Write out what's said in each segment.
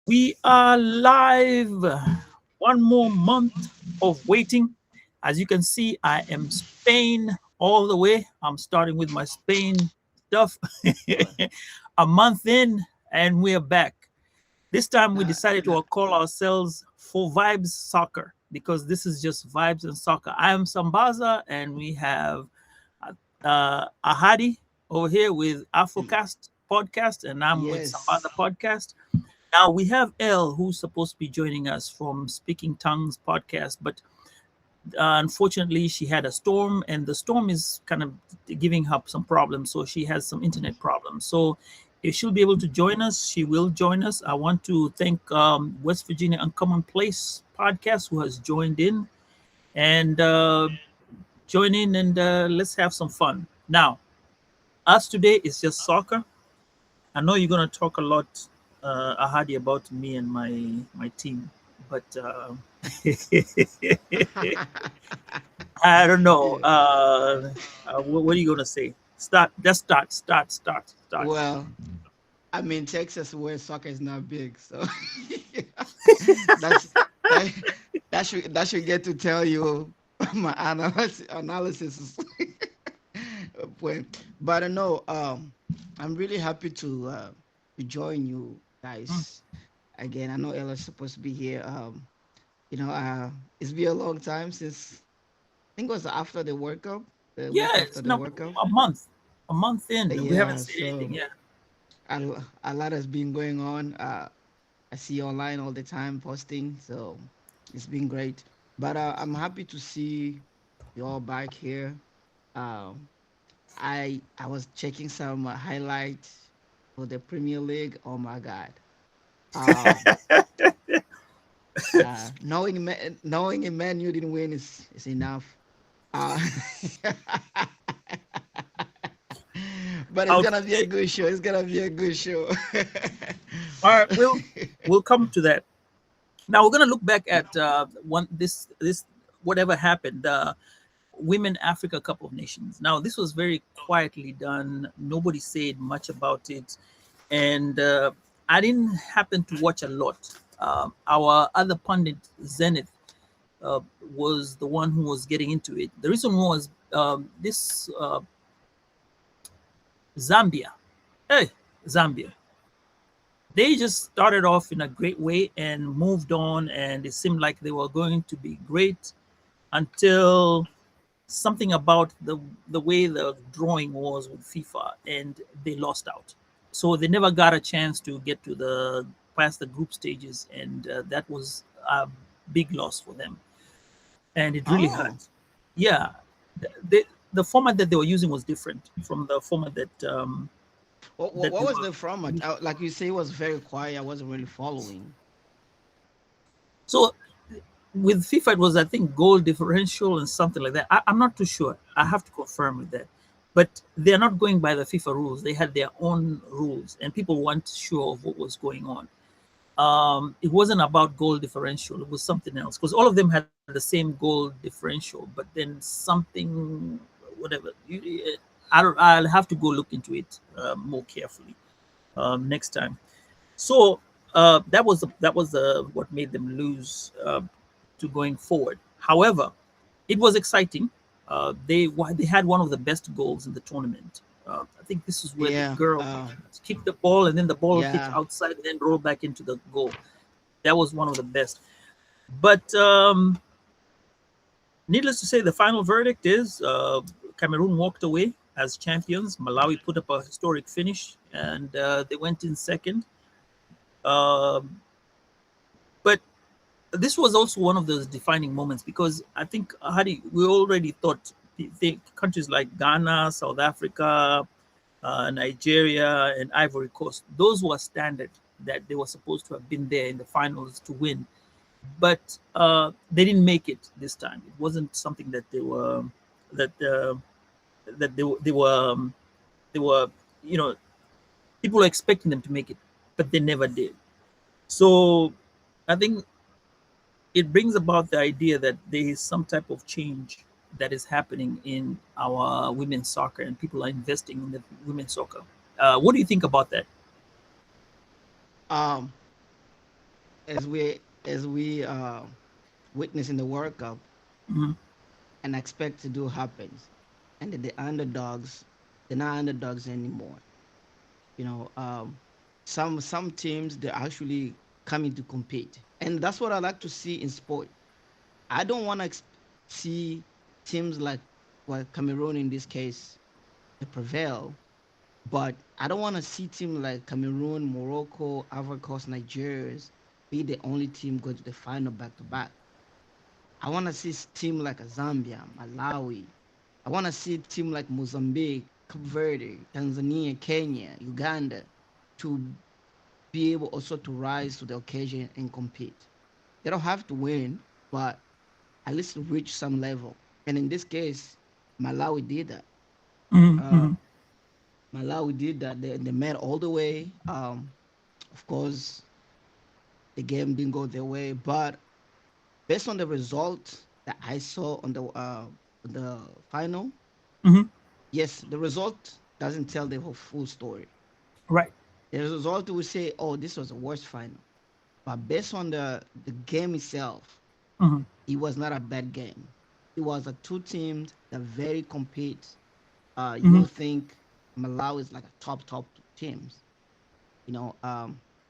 We are live. One more month of waiting. As you can see, I am Spain all the way. I'm starting with my Spain stuff. A month in, and we are back. This time we Nah, decided nah. to call ourselves For Vibes Soccer because this is just vibes and soccer. I am Sambaza, and we have Ahadi over here with AFROQAST Podcast, and I'm with Yes. Sambaza Podcast. Now we have Elle, who's supposed to be joining us from Speaking Tongues podcast, but unfortunately she had a storm, and the storm is kind of giving her some problems. So she has some internet problems. So if she'll be able to join us, she will join us. I want to thank West Virginia Uncommon Place podcast who has joined in and join in and let's have some fun. Now, us today is just soccer. I know you're going to talk a lot, Ahadi, about me and my team, but I don't know. Yeah. What are you going to say? Start. Just start. Well, I'm in Texas where soccer is not big, so that's that, that should get to tell you my analysis. But I know I'm really happy to join you Mm. guys again. I know Ella's supposed to be here. You know, it's been a long time since I think it was after the World Cup, the week Yeah, after it's the now World Cup. a month in. We haven't Yeah, said anything. so Yeah. a lot has been going on. I see you online all the time posting, so it's been great. But I'm happy to see you all back here. Um, I was checking some highlights for the Premier League. Oh my God. Um, knowing a man you didn't win is enough. Uh, but it's Out. gonna be a good show. It's gonna be a good show. All right. We'll come to that. Now we're gonna look back at one this whatever happened. Women Africa Cup of Nations. Now, this was very quietly done. Nobody said much about it. And I didn't happen to watch a lot. Our other pundit, Zenith, uh, was the one who was getting into it. The reason was this Zambia. Hey, Zambia. They just started off in a great way and moved on, and it seemed like they were going to be great until something about the way the drawing was with FIFA, and they lost out. So they never got a chance to get to the past the group stages, and that was a big loss for them, and it really Oh, hurt. Yeah, the format that they were using was different from the format that what they was were. the format? Like you say, it was very quiet. I wasn't really following. So with FIFA, it was I think goal differential and something like that. I'm not too sure. I have to confirm with that. But they're not going by the FIFA rules. They had their own rules, and people weren't sure of what was going on. It wasn't about goal differential. It was something else because all of them had the same goal differential, but then something, whatever. I'll have to go look into it more carefully next time. So that was what made them lose to going forward. However, it was exciting. They had one of the best goals in the tournament. I think this is where the Yeah. girl kicked the ball and then the ball hit Yeah. outside and then rolled back into the goal. That was one of the best. But needless to say, the final verdict is Cameroon walked away as champions. Malawi put up a historic finish and they went in second. Um, but this was also one of those defining moments because I think Hadi, we already thought the countries like Ghana, South Africa, Nigeria, and Ivory Coast, those were standard that they were supposed to have been there in the finals to win, but they didn't make it this time. It wasn't something that that uh, they were you know people were expecting them to make it, but they never did. So I think it brings about the idea that there is some type of change that is happening in our women's soccer and people are investing in the women's soccer. What do you think about that? Um. as we witness in the World Cup, Hmm. and expect to do happens, and the underdogs, they're not underdogs anymore. You know, some teams they're actually coming to compete, and that's what I like to see in sport. I don't want to see teams like, well, Cameroon in this case, they prevail, but I don't want to see teams like Cameroon, Morocco, Ivory Coast, Nigeria be the only team go to the final back to back. I want to see team like Zambia, Malawi. I want to see a team like Mozambique, Cape Verde, Tanzania, Kenya, Uganda to be able also to rise to the occasion and compete. They don't have to win, but at least to reach some level. And in this case, Malawi did that. Hmm. Uh, Hmm. Malawi did that. They made all the way. Of course, the game didn't go their way, but based on the result that I saw on the final, Hmm. yes, the result doesn't tell the whole full story. Right. The result will say, "Oh, this was the worst final," but based on the game itself, Hmm. it was not a bad game. It was a two teams that very compete. Hmm. You'll think Malawi is like a top teams, you know.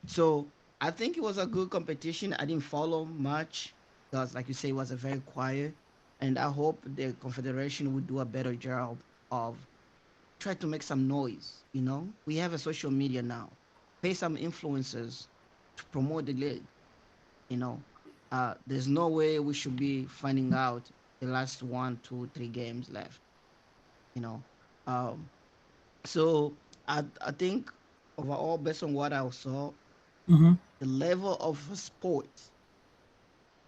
So I think it was a good competition. I didn't follow much because, like you say, it was a very quiet. And I hope the Confederation would do a better job of try to make some noise. You know, we have a social media now. Pay some influencers to promote the league. You know, there's no way we should be finding out the last one, two, three games left. You know, um, so I think overall, based on what I saw, Hmm. the level of sport,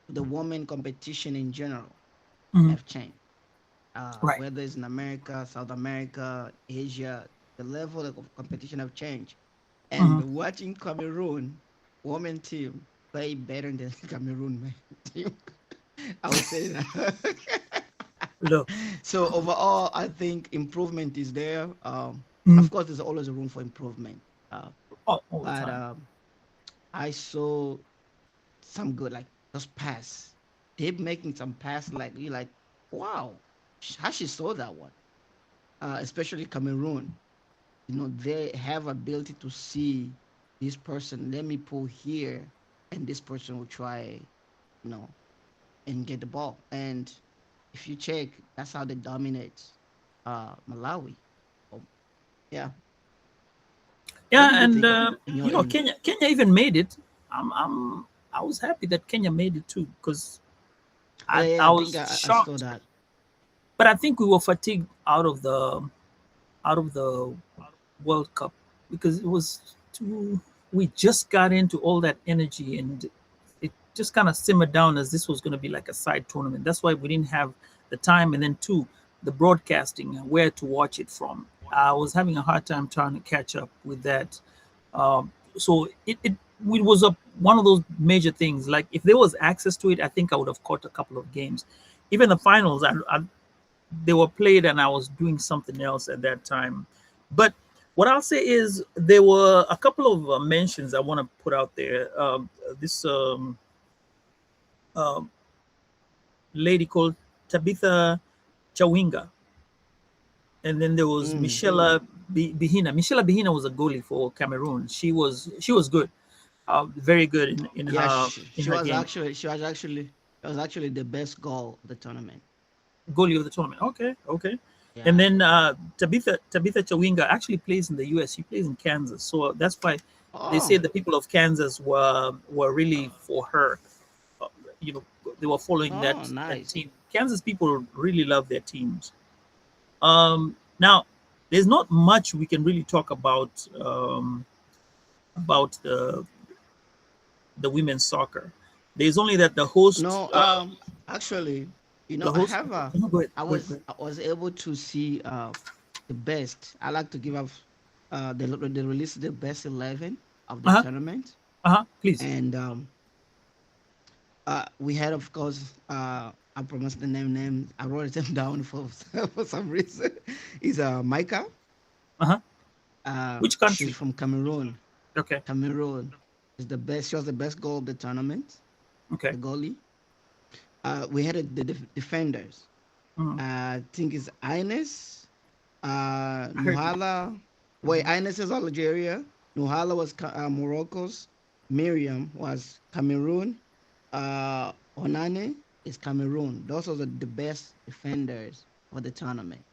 the women competition in general, Hmm. have changed. Right. Whether it's in America, South America, Asia, the level of competition have changed. And Hmm. watching Cameroon women team play better than Cameroon men team, I would say that. Look. So overall, I think improvement is there. Mhm. Of course, there's always room for improvement. All the But time. I saw some good like just pass. They making some pass like you like, wow, how she saw that one. Especially Cameroon, you know, they have ability to see this person. Let me pull here, and this person will try, you know, and get the ball. And if you check, that's how they dominate Malawi. Oh, yeah. What Yeah, did you and think in your end? Kenya even made it. I was happy that Kenya made it too because Yeah, yeah, I I think was I saw shocked, that. but I think we were fatigued out of the World Cup because it was too. We just got into all that energy and it just kind of simmered down as this was going to be like a side tournament. That's why we didn't have the time. And then two, the broadcasting, where to watch it from. I was having a hard time trying to catch up with that. So it was one of those major things. Like if there was access to it, I think I would have caught a couple of games. Even the finals, they were played and I was doing something else at that time. But what I'll say is there were a couple of mentions I want to put out there. This uh, lady called Tabitha Chawinga, and then there was Mm. Michela Bihina. Michela Bihina was a goalie for Cameroon. She was good, very good Yeah, in she her was game. actually it was actually the best goal of the tournament. Goalie of the tournament. Okay, okay. And Yeah. then Tabitha Chawinga actually plays in the U.S. She plays in Kansas, so that's why they say Oh. the people of Kansas were really for her. Uh, you know, they were following Oh, that nice. team. Kansas people really love their teams. Now, there's not much we can really talk about the women's soccer. There's only that No, actually, you know, the host. No, go ahead, go ahead, go ahead. I was able to see the best. I like to give up they released the best 11 of the Uh huh. tournament, Uh huh. Please. and we had, of course, I promised the name. I wrote them down for for some reason. Is Micah. Uh huh. Which She's country? from Cameroon. Okay. Cameroon. is the best. She was the best goal of the tournament. Okay. The goalie. We had the defenders. Mhm. I think it's Ines, I heard. Nuhala. Wait, Mhm. Ines is Algeria. Nuhala was Morocco's. Miriam was Cameroon. Onane is Cameroon. Those are the best defenders for the tournament.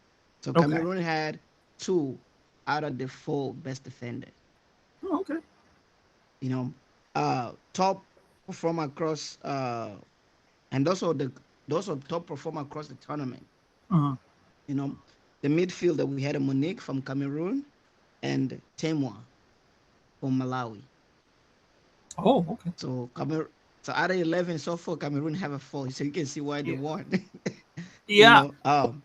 So Okay. Cameroon had two out of the four best defenders. Oh, okay. You know, top performer across, and those are top performer across the tournament. Mhm. You know, the midfielder we had a Monique from Cameroon and Temwa from Malawi. Oh, okay. So Cameroon, so out of 11 so far, Cameroon have a four. So you can see why they Yeah. won. you Yeah. know, um,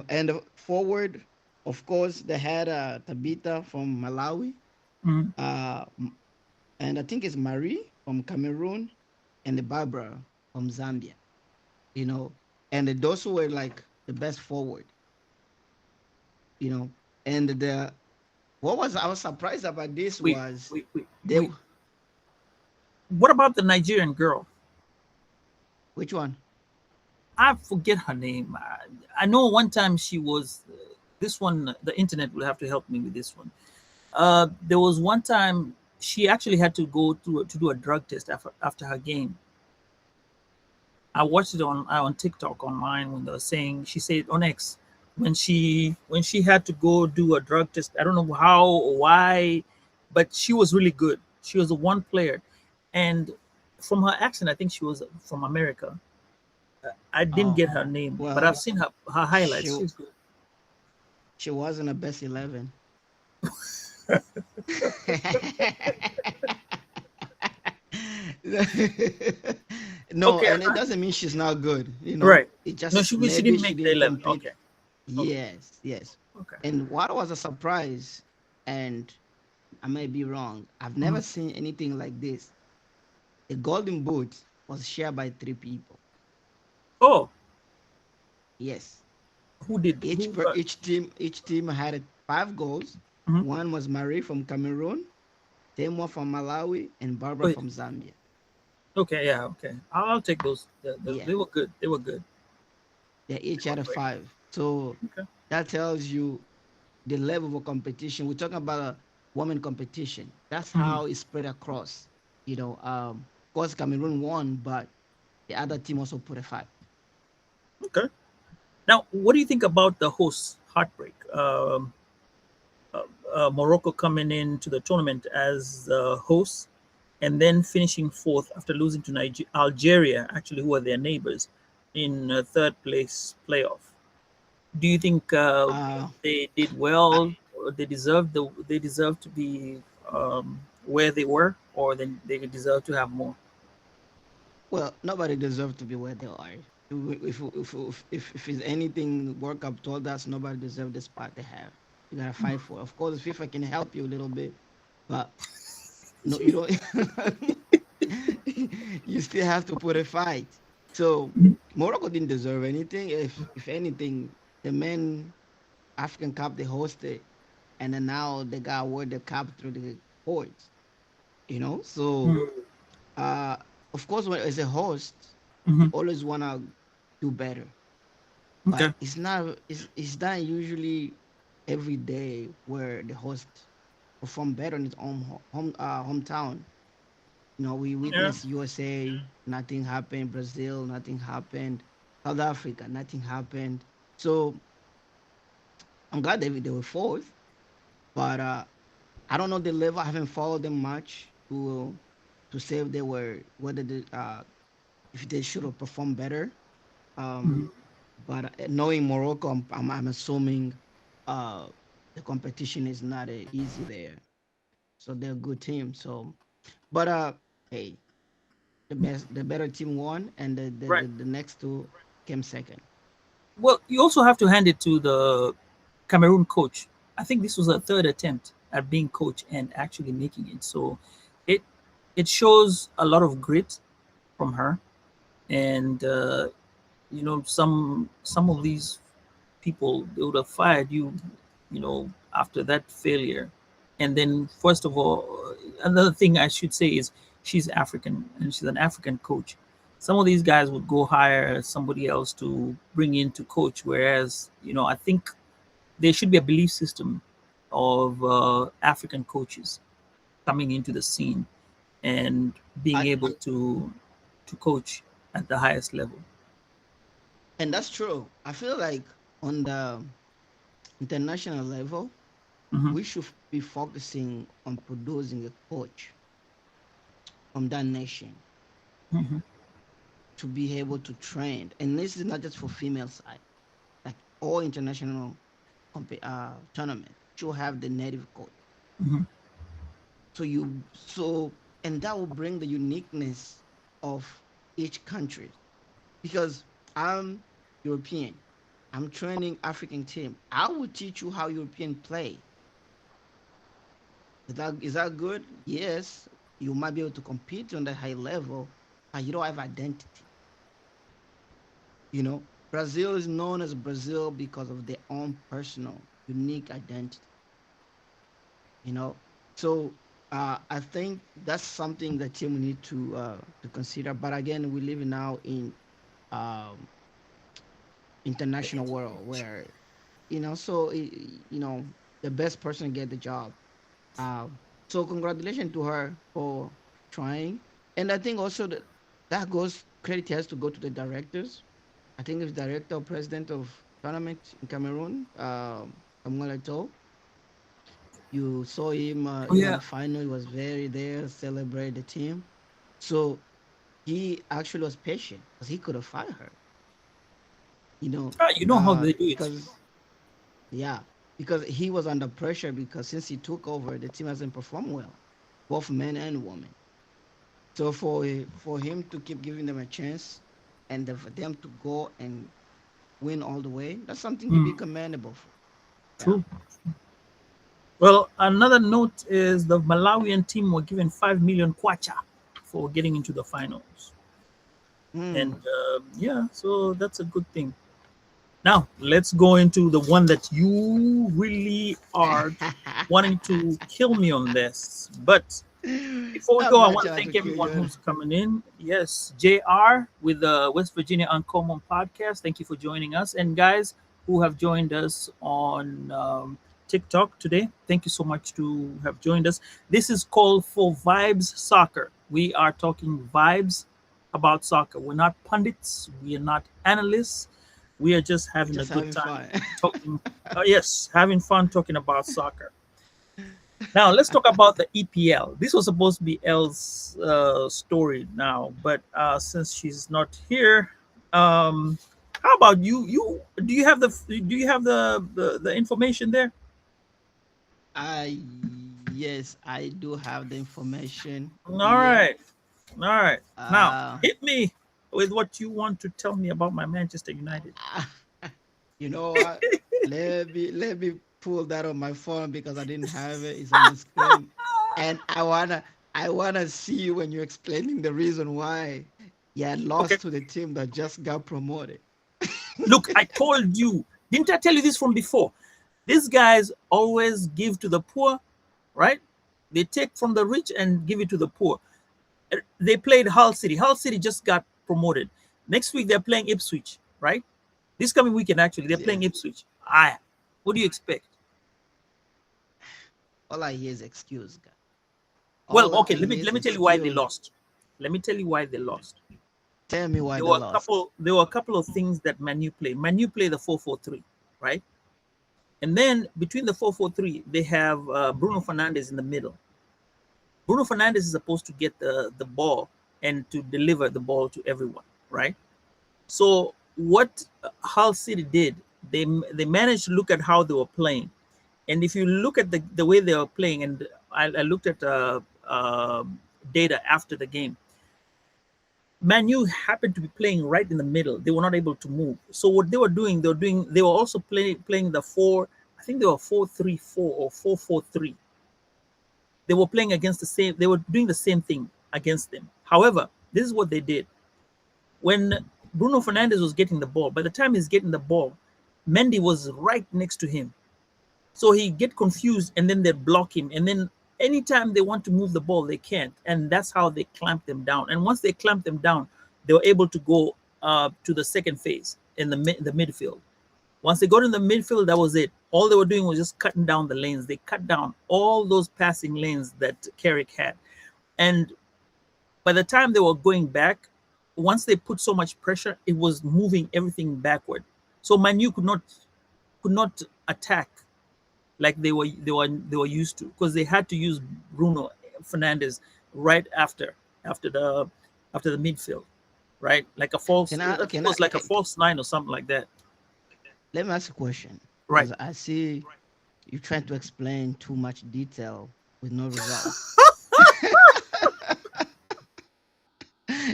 and forward, of course, they had Tabita from Malawi, Mhm. uh, and I think it's Marie from Cameroon, and the Barbara from Zambia. You know, and those who were like the best forward. You know, and the what was I was surprised about this Wait, was wait, wait, they wait. What about the Nigerian girl? which one? I forget her name. I know one time she was. This one, the internet will have to help me with this one. There was one time she actually had to go to do a drug test after her game. I watched it on TikTok online when they were saying she said on X when she had to go do a drug test. I don't know how or why, but she was really good. She was the one player, and from her accent, I think she was from America. I didn't Oh, get her name, but I've well, seen her she highlights. She's good. she wasn't a best 11. No, Okay, and it doesn't mean she's not good. right. It No, just she maybe didn't she make the didn't 11. compete. Okay, okay, Yes, yes. okay. And what was a surprise, and I may be wrong, I've Mhm. never seen anything like this. The golden boot was shared by three people. Oh, Yes. who did Each who? per each team had five goals. Mhm. One was Marie from Cameroon, Temwa from Malawi, and Barbara Wait, from Zambia. okay, yeah, okay. I'll take those. Yeah, They were good. They were good. they They each were had a great. five. So Okay. that tells you the level of competition. We're talking about a women competition. That's Mhm. how it's spread across. Of course, Cameroon won, but the other team also put a five. Okay. Now, what do you think about the hosts' heartbreak? Morocco coming into the tournament as the hosts and then finishing fourth after losing to Algeria, actually, who are their neighbors, in third place playoff. Do you think Uh, they did I, well, or they deserve to be where they were, or they deserve to have more? well, nobody deserves to be where they are. If it's anything World Cup told us, nobody deserves the spot they have. You gotta fight for it. Of course, FIFA can help you a little bit, but no, you don't. You still have to put a fight. So Morocco didn't deserve anything. If anything, the men African Cup they hosted, and then now they got awarded the cup through the courts. So uh, of course, when as a host, you Mm-hmm. always wanna do better, but Okay. it's not usually every day where the host perform better in his own hometown. We Yeah. witnessed USA, nothing happened. Brazil, nothing happened. South Africa, nothing happened. So I'm glad they were fourth, but I don't know the level. I haven't followed them much to say if they were whether if they should have performed better. Um, Mhm. but knowing Morocco, I'm assuming uh, the competition is not easy there. So they're a good team. So, but hey, the better team won, and Right. the next two came second. Well, you also have to hand it to the Cameroon coach. I think this was her third attempt at being coach and actually making it. So it it shows a lot of grit from her. And some of these people, they would have fired you, after that failure. And then, first of all, another thing I should say is she's African and she's an African coach. Some of these guys would go hire somebody else to bring in to coach, whereas, I think there should be a belief system of African coaches coming into the scene and being I, able to coach at the highest level. and that's true. I feel like on the international level, Hmm. we should be focusing on producing a coach from that nation Hmm. to be able to train. And this is not just for female side. Like all international tournament should have the native coach. Hmm. And that will bring the uniqueness of each country. Because I'm European, I'm training African team. I will teach you how European play. Is that good? Yes, you might be able to compete on the high level, but you don't have identity. You know, Brazil is known as Brazil because of their own personal, unique identity. You know, so I think that's something the team will need to consider. But again, we live now in um, international world where the best person get the job. So congratulations to her for trying. And I think also that goes credit has to go to the directors. I think it's director or president of tournament in Cameroon, Samuel Eto'o. You saw him, Oh at yeah. the final. He was very there, celebrate the team. So he actually was patient because he could have fired her, you know, You know how they do it. because yeah, because he was under pressure because since he took over, the team hasn't performed well, both men and women. So for him to keep giving them a chance and for them to go and win all the way, that's something to be Mm, commendable for. Yeah. true. Well, another note is the Malawian team were given 5 million kwacha for getting into the finals, and Mm. yeah, so that's a good thing. Now let's go into the one that you really are wanting to kill me on this, but before we go, I'm I not want to trying to thank kill everyone you. who's coming in. Yes, JR with the West Virginia Uncommon Podcast. Thank you for joining us. And guys who have joined us on TikTok today, thank you so much to have joined us. This is called For Vibes Soccer. We are talking vibes about soccer. We're not pundits, we are not analysts. We are just We're having a just good having time fun. talking. Yes, having fun talking about soccer. Now let's talk about the EPL. This was supposed to be Elle's story now, but since she's not here, um, how about you? You do you have the information there? I Yes, I do have the information All here. right, all right. Now Uh, hit me with what you want to tell me about my Manchester United. you know what? Let me pull that on my phone because I didn't have it. It's on the screen, and I wanna see you when you're explaining the reason why you had Okay, lost to the team that just got promoted. look, I told you. Didn't I tell you this from before? These guys always give to the poor, right? They take from the rich and give it to the poor. They played Hull City. Hull City just got promoted. Next week they're playing Ipswich, right? This coming weekend, actually, they're playing Yes. Ipswich. I. What do you expect? All I hear is excuse, guy. Well, All okay. I Let me hear is let me tell you why they excuse. lost. Let me tell you why they lost. Tell me why There they were a lost. couple. There were a couple of things that Manu play. Manu play the 4-4-3, right? And then between the 4-4-3, they have Bruno Fernandes in the middle. Bruno Fernandes is supposed to get the ball and to deliver the ball to everyone, right? So what Hull City did, they managed to look at how they were playing, and if you look at the way they were playing, and I looked at data after the game, Manu happened to be playing right in the middle. They were not able to move. So what they were also playing the four. I think they were 4-3-4 or 4-4-3. They were playing against the same. They were doing the same thing against them. However, this is what they did when Bruno Fernandes was getting the ball. By the time he's getting the ball, Mendy was right next to him. So he get confused, and then they block him, and then anytime they want to move the ball, they can't, and that's how they clamp them down. And once they clamp them down, they were able to go to the second phase in the midfield. Once they got in the midfield, that was it. All they were doing was just cutting down the lanes. They cut down all those passing lanes that Carrick had, and by the time they were going back, once they put so much pressure, it was moving everything backward. So Manu could not attack like they were used to, because they had to use Bruno Fernandes right after the midfield, right? Like a false, Can I I think it can I was like a can, false nine or something like that, let me ask a question? right? Because I see you trying to explain too much detail with no results.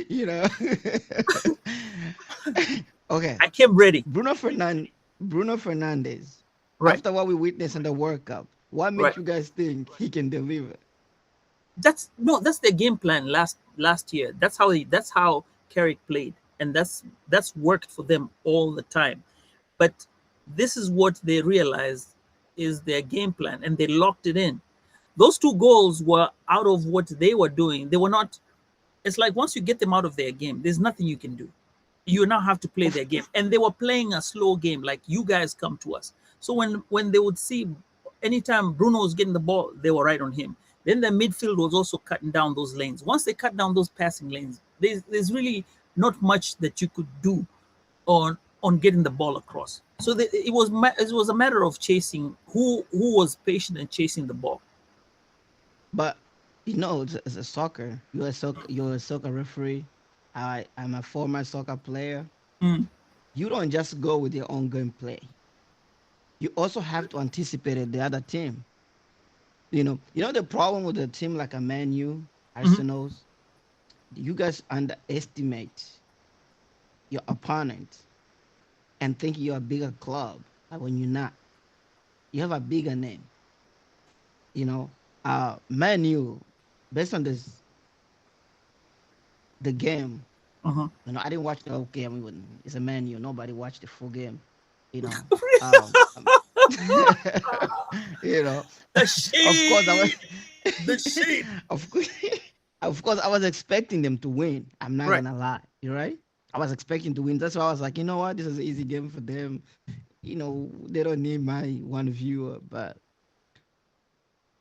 you know. Okay, I came ready, Bruno Fernandes. right? After what we witnessed in the World Cup, what Right. makes you guys think he can deliver? That's no, that's their game plan last year. That's how Carrick played, and that's worked for them all the time. But this is what they realized is their game plan, and they locked it in. Those two goals were out of what they were doing. They were not. It's like once you get them out of their game, there's nothing you can do. You now have to play Of their game, and they were playing a slow game. Like, you guys come to us. So when they would see, anytime Bruno was getting the ball, they were right on him. Then the midfield was also cutting down those lanes. Once they cut down those passing lanes, there's really not much that you could do on getting the ball across. So it was a matter of chasing who was patient and chasing the ball. But it's a soccer. You're a soccer referee. I'm a former soccer player. Mm, You don't just go with your own gameplay. You also have to anticipate the other team. The problem with a team like a Man U, mhm. Arsenal's, you guys underestimate your opponent and think you're a bigger club. Like when you're not, you have a bigger name. You know, Man U, based on the game. Uh-huh. I didn't watch the whole game. It's a Man U. Nobody watched the full game. You know, um, you know. The Of course, I shade, was. the shade. of course, of course, I was expecting them to win. I'm not Right. gonna lie. You're right. I was expecting to win. That's why I was like, you know what, this is an easy game for them. They don't need my one viewer, but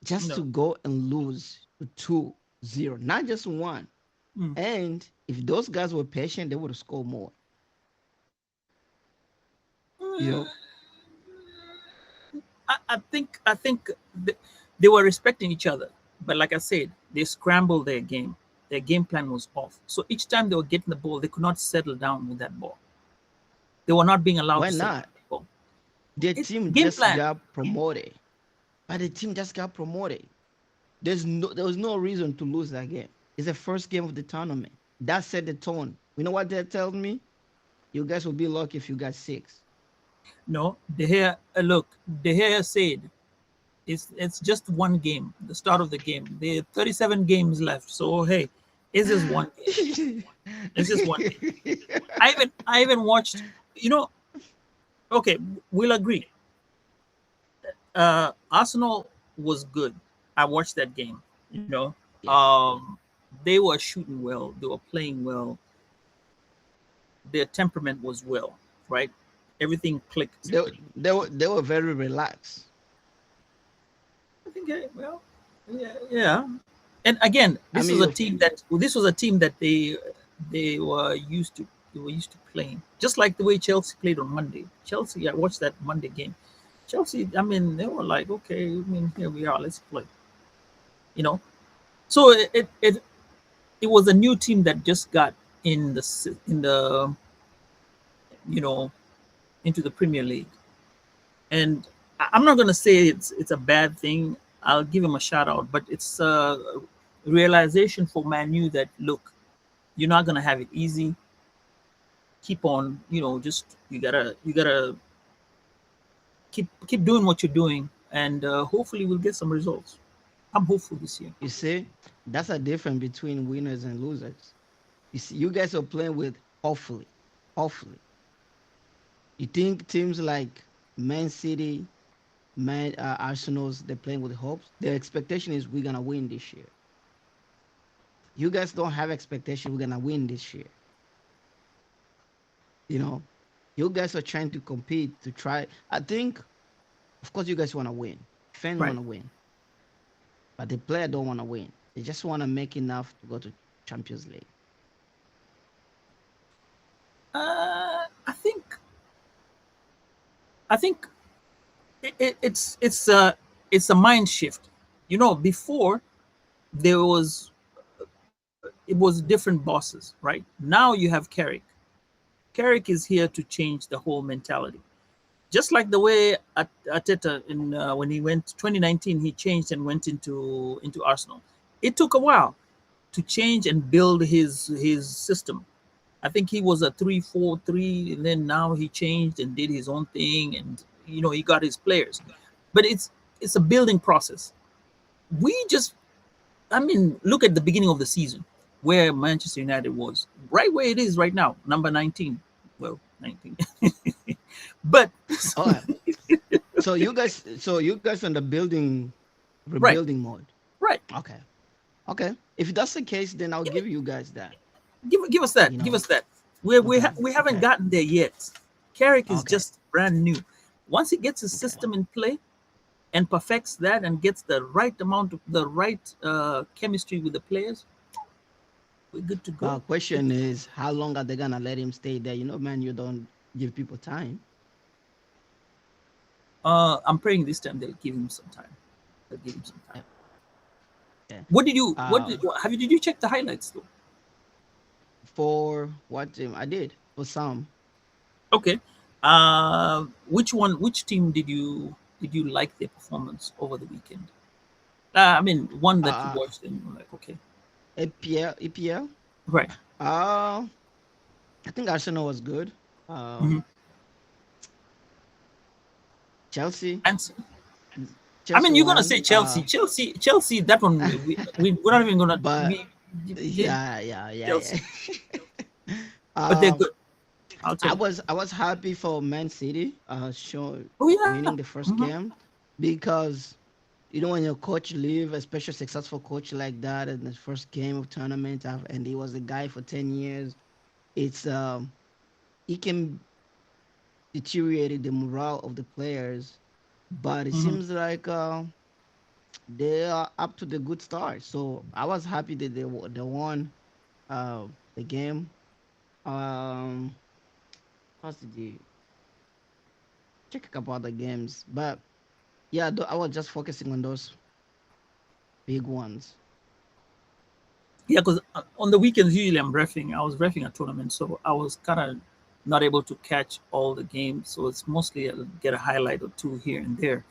just to No. go and lose to 2-0, not just one. Mm. And if those guys were patient, they would have scored more. You know, I think they were respecting each other, but like I said, they scrambled their game. Their game plan was off. So each time they were getting the ball, they could not settle down with that ball. They were not being allowed why to settle not? with the ball. Their It's team game just plan. got promoted. But the team just got promoted. There was no reason to lose that game. It's the first game of the tournament. That set the tone. You know what that tells me? You guys will be lucky if you got six. No, De Gea said it's just one game, the start of the game. There are 37 games left. So hey, it's just one game. It's just one game. I even watched, you know, okay, we'll agree. Arsenal was good. I watched that game. You know, Yes. they were shooting well. They were playing well. Their temperament was well, right? Everything clicked. They were very relaxed. I think, well, yeah, yeah. And again, I mean, this was a team that they were used to. They were used to playing, just like the way Chelsea played on Monday. Chelsea, I watched that Monday game. Chelsea, I mean, they were like, okay, I mean, here we are, let's play. You know, so it was a new team that just got in the you know into the Premier League, and I'm not gonna say it's a bad thing. I'll give him a shout out, but it's a realization for Man U that, look, you're not gonna have it easy. Keep on, just you gotta keep doing what you're doing, and hopefully we'll get some results. I'm hopeful this year. you see, that's a difference between winners and losers. You see, you guys are playing with hopefully, hopefully. You think teams like Man City, Man, Arsenal's they're playing with hopes. Their expectation is we're gonna win this year. You guys don't have expectation we're gonna win this year. You know, you guys are trying to compete to try. I think, of course, you guys want to win. Fans want Right. to win, but the player don't want to win. They just want to make enough to go to Champions League. I think I think it's a mind shift. You know, before there was it was different bosses, right? Now you have Carrick. Carrick is here to change the whole mentality. Just like the way Ateta in when he went 2019, he changed and went into Arsenal. It took a while to change and build his system. I think he was a 3-4-3, and then now he changed and did his own thing, and he got his players. But it's a building process. We just, I mean, look at the beginning of the season where Manchester United was, right where it is right now, number 19. Well, 19. But Oh, so you guys on the building right, rebuilding mode. right. Okay, okay. If that's the case, then I'll Give me, give you guys that. give us that. You Give us know. that. Okay. We haven't Okay. gotten there yet. Carrick is Okay. just brand new. Once he gets his Okay. system in play and perfects that and gets the right amount of the right chemistry with the players, we're good to go. Question is, how long are they gonna let him stay there? You know, man, you don't give people time. I'm praying this time they'll give him some time. They'll give him some time. Yeah. Yeah. Did you check the highlights though? For what team? I did for some. Okay. Which team did you like their performance over the weekend? I mean, one that you Uh, watched and you're like, okay, EPL, EPL. right. I think Arsenal was good. Hmm. Chelsea, And I Chelsea mean, you're gonna won. say Chelsea. That one we're not even gonna But we yeah, yeah, yeah, Chelsea, yeah. but they're uh, good. I'll tell I you. was I was happy for Man City, Oh yeah. winning the first Hmm. game, because when your coach leave, especially a successful coach like that in the first game of tournament, and he was a guy for 10 years, it's he can deteriorate the morale of the players, but it Hmm. seems like they are up to the good start. So I was happy that they won uh, the game. Um, what's the check about the games, but yeah, I was just focusing on those big ones. Yeah, because on the weekends usually I'm refing. I was refing a tournament, so I was kind of not able to catch all the games. So it's mostly I'll get a highlight or two here and there,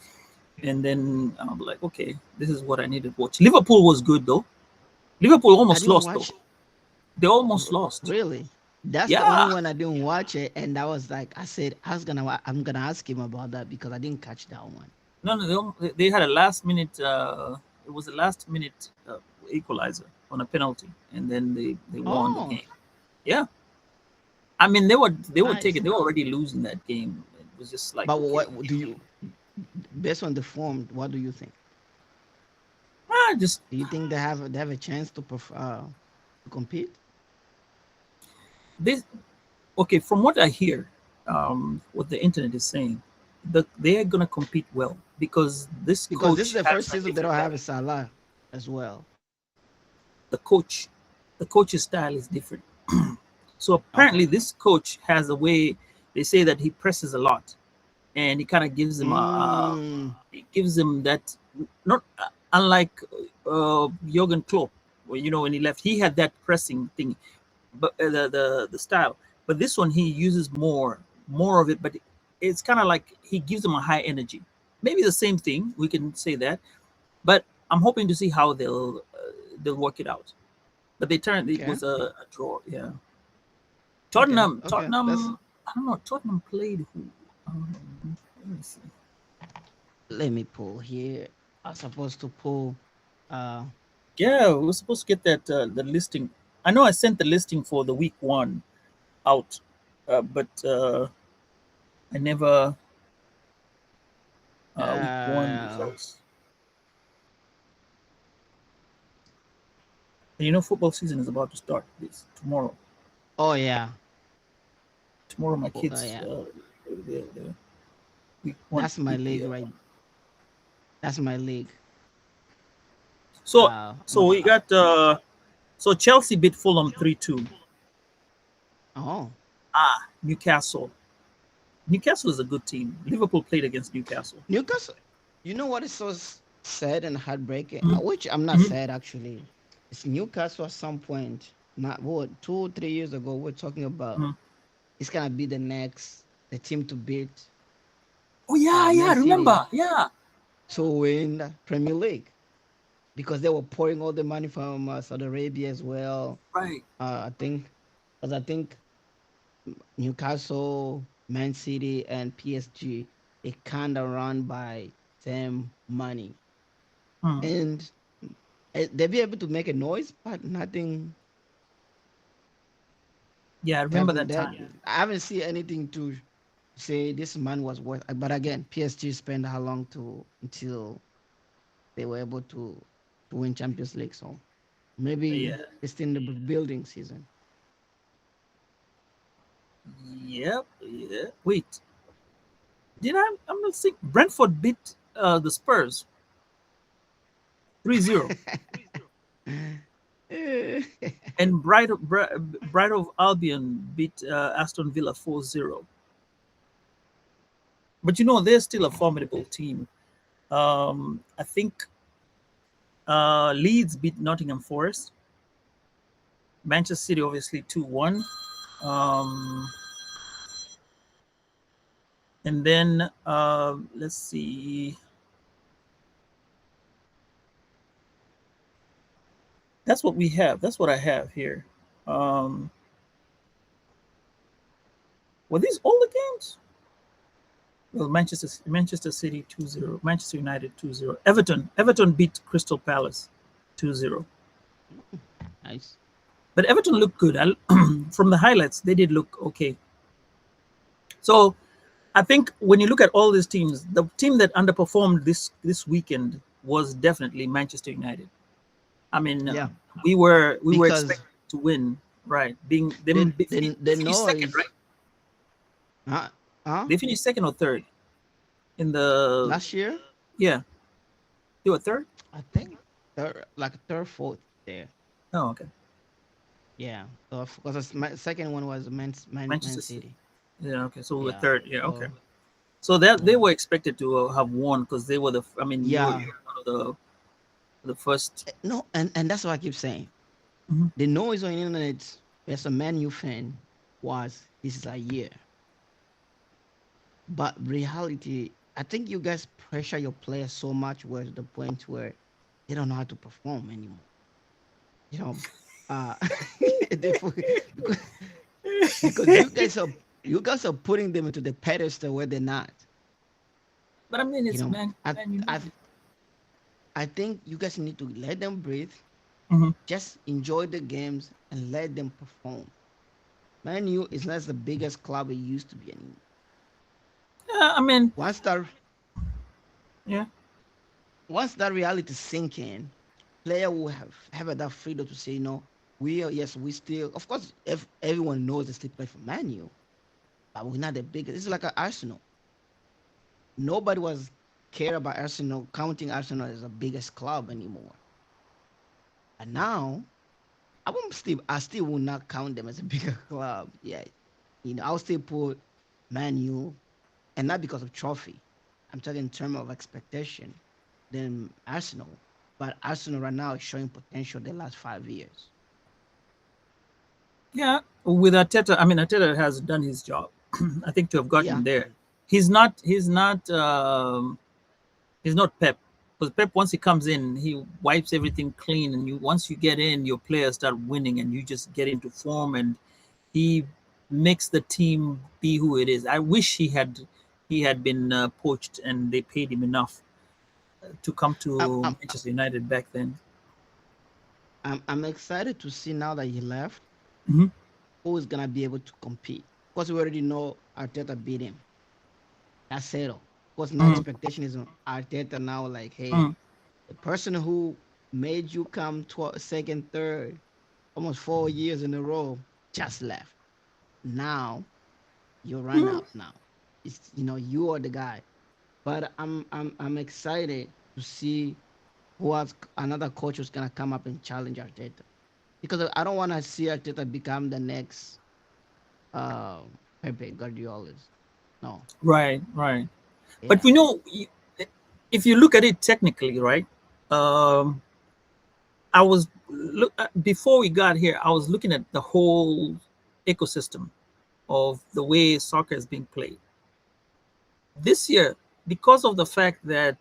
and then I'm like, okay, this is what I need to watch. Liverpool was good though. Liverpool I almost didn't lost though. watch. They almost lost. Really. That's the only Yeah. one I didn't watch it, and that was like I said I'm gonna ask him about that because I didn't catch that one. No, no, they had a last minute. It was a last minute equalizer on a penalty, and then they won the Oh, game. Yeah, I mean they were nice. taking they were already losing that game. It was just like But okay, what do you, based on the form, what do you think? just Do you think they have a chance to compete? this. Okay, from what I hear, what the internet is saying, they are gonna compete well because this Because this is coach the has first a season they don't different have style. a Salah as well. The coach, the coach's style is different. So apparently, Okay. this coach has a way. They say that he presses a lot, and he kind of gives him Mm, it gives him that not unlike Jurgen Klopp, where when he left, he had that pressing thing, but the style. But this one he uses more of it, but it's kind of like he gives them a high energy. Maybe the same thing we can say that, but I'm hoping to see how they'll work it out. But they turned it okay. was a draw. Yeah, Okay. Tottenham. Okay. Let's I don't know. Tottenham played who? Um, Let me see. let me pull here. I'm supposed to pull. Uh, Yeah, we were supposed to get that the listing. I know I sent the listing for the week one out, but I never Week one Uh, results. And you know, football season is about to start this tomorrow. oh yeah, Tomorrow, my oh, kids, yeah. the week one That's my league, EPL. right? That's my league. So, My, so we got so Chelsea beat Fulham 3-2. oh, Newcastle. Newcastle is a good team. Liverpool played against Newcastle. Newcastle. You know what is so sad and heartbreaking? Mhm, Which I'm not mhm, sad actually. It's Newcastle at some point. Not what 2 3 years ago. We're talking about mhm. it's gonna be the team to beat Oh yeah, yeah, Man I City remember. Yeah, to win the Premier League because they were pouring all the money from Saudi Arabia as well. right. I think, because I think Newcastle, Man City, and PSG they kind of run by same money, Hmm. and they be able to make a noise, but nothing Yeah, I remember haven't that that time. I haven't seen anything to say this man was worth. But again, PSG spent how long to until they were able to win Champions League, so maybe Yeah, it's still in the building season. yep, yeah. Wait, did I? I'm not seeing. Brentford beat the Spurs 3-0, and Bright of Albion beat Aston Villa 4-0. But you know, they're still a formidable team. I think Leeds beat Nottingham Forest. Manchester City obviously 2-1. Um, and then let's see. That's what we have. That's what I have here. Um, were these all the games? Well, Manchester City 2-0. Manchester United 2-0. Everton beat Crystal Palace 2-0. Nice. But Everton looked good. From the highlights, they did look okay. So I think when you look at all these teams, the team that underperformed this weekend was definitely Manchester United. I mean, Yeah, we were because expected to win, right? Being the them, the they the finished second, noise. right? Huh? Huh? They finished second or third in the Last year, yeah. They were third. I think like third, fourth there. Oh, okay. Yeah. So because my second one was Man Manchester City. City. Yeah, okay. So we were Yeah. third. Yeah, okay. So So that they yeah. were expected to have won because they were the. I mean, Yeah. you're one of the first. No, and that's what I keep saying. Mhm. The noise on the internet as a Man U fan was this is a year. But reality, I think you guys pressure your players so much where to the point where they don't know how to perform anymore. You know, uh, they, because because you guys are putting them into the pedestal where they're not. But I mean, You it's know, I Man I United. I think you guys need to let them breathe, Hmm. just enjoy the games and let them perform. Man U is not the biggest club it used to be anymore. Yeah, I mean, Once that yeah. once that reality sink in, player will have that freedom to say, we are, yes, we still, of course, if everyone knows they still play for Man U, but we're not the biggest. It's like an Arsenal. Nobody was care about Arsenal, counting Arsenal as the biggest club anymore. And now, I still will not count them as a bigger club. Yeah, I'll still put Man U, and not because of trophy. I'm talking in terms of expectation than Arsenal. But Arsenal right now is showing potential the last 5 years. Yeah, with Arteta, I mean, Arteta has done his job. I think to have Yeah, gotten there. He's not. He's not. He's not Pep. Because Pep, once he comes in, he wipes everything clean, and once you get in, your players start winning, and you just get into form, and he makes the team be who it is. I wish he had been poached, and they paid him enough to come I'm, to I'm, Manchester United back then. I'm excited to see now that he left Hmm. who is gonna be able to compete because we already know Arteta beat him. That's settled. course, now Mm, expectation is on Arteta now. Like, hey, mm, the person who made you come second, third, almost 4 years in a row just left. Now you run mm. up. Now it's you are the guy. But I'm excited to see who else another coach who's gonna come up and challenge Arteta because I don't want to see Arteta become the next Pepe Guardiola's. No, Right, right. But yeah, we know, if you look at it technically, right? Um, before we got here, I was looking at the whole ecosystem of the way soccer is being played this year, because of the fact that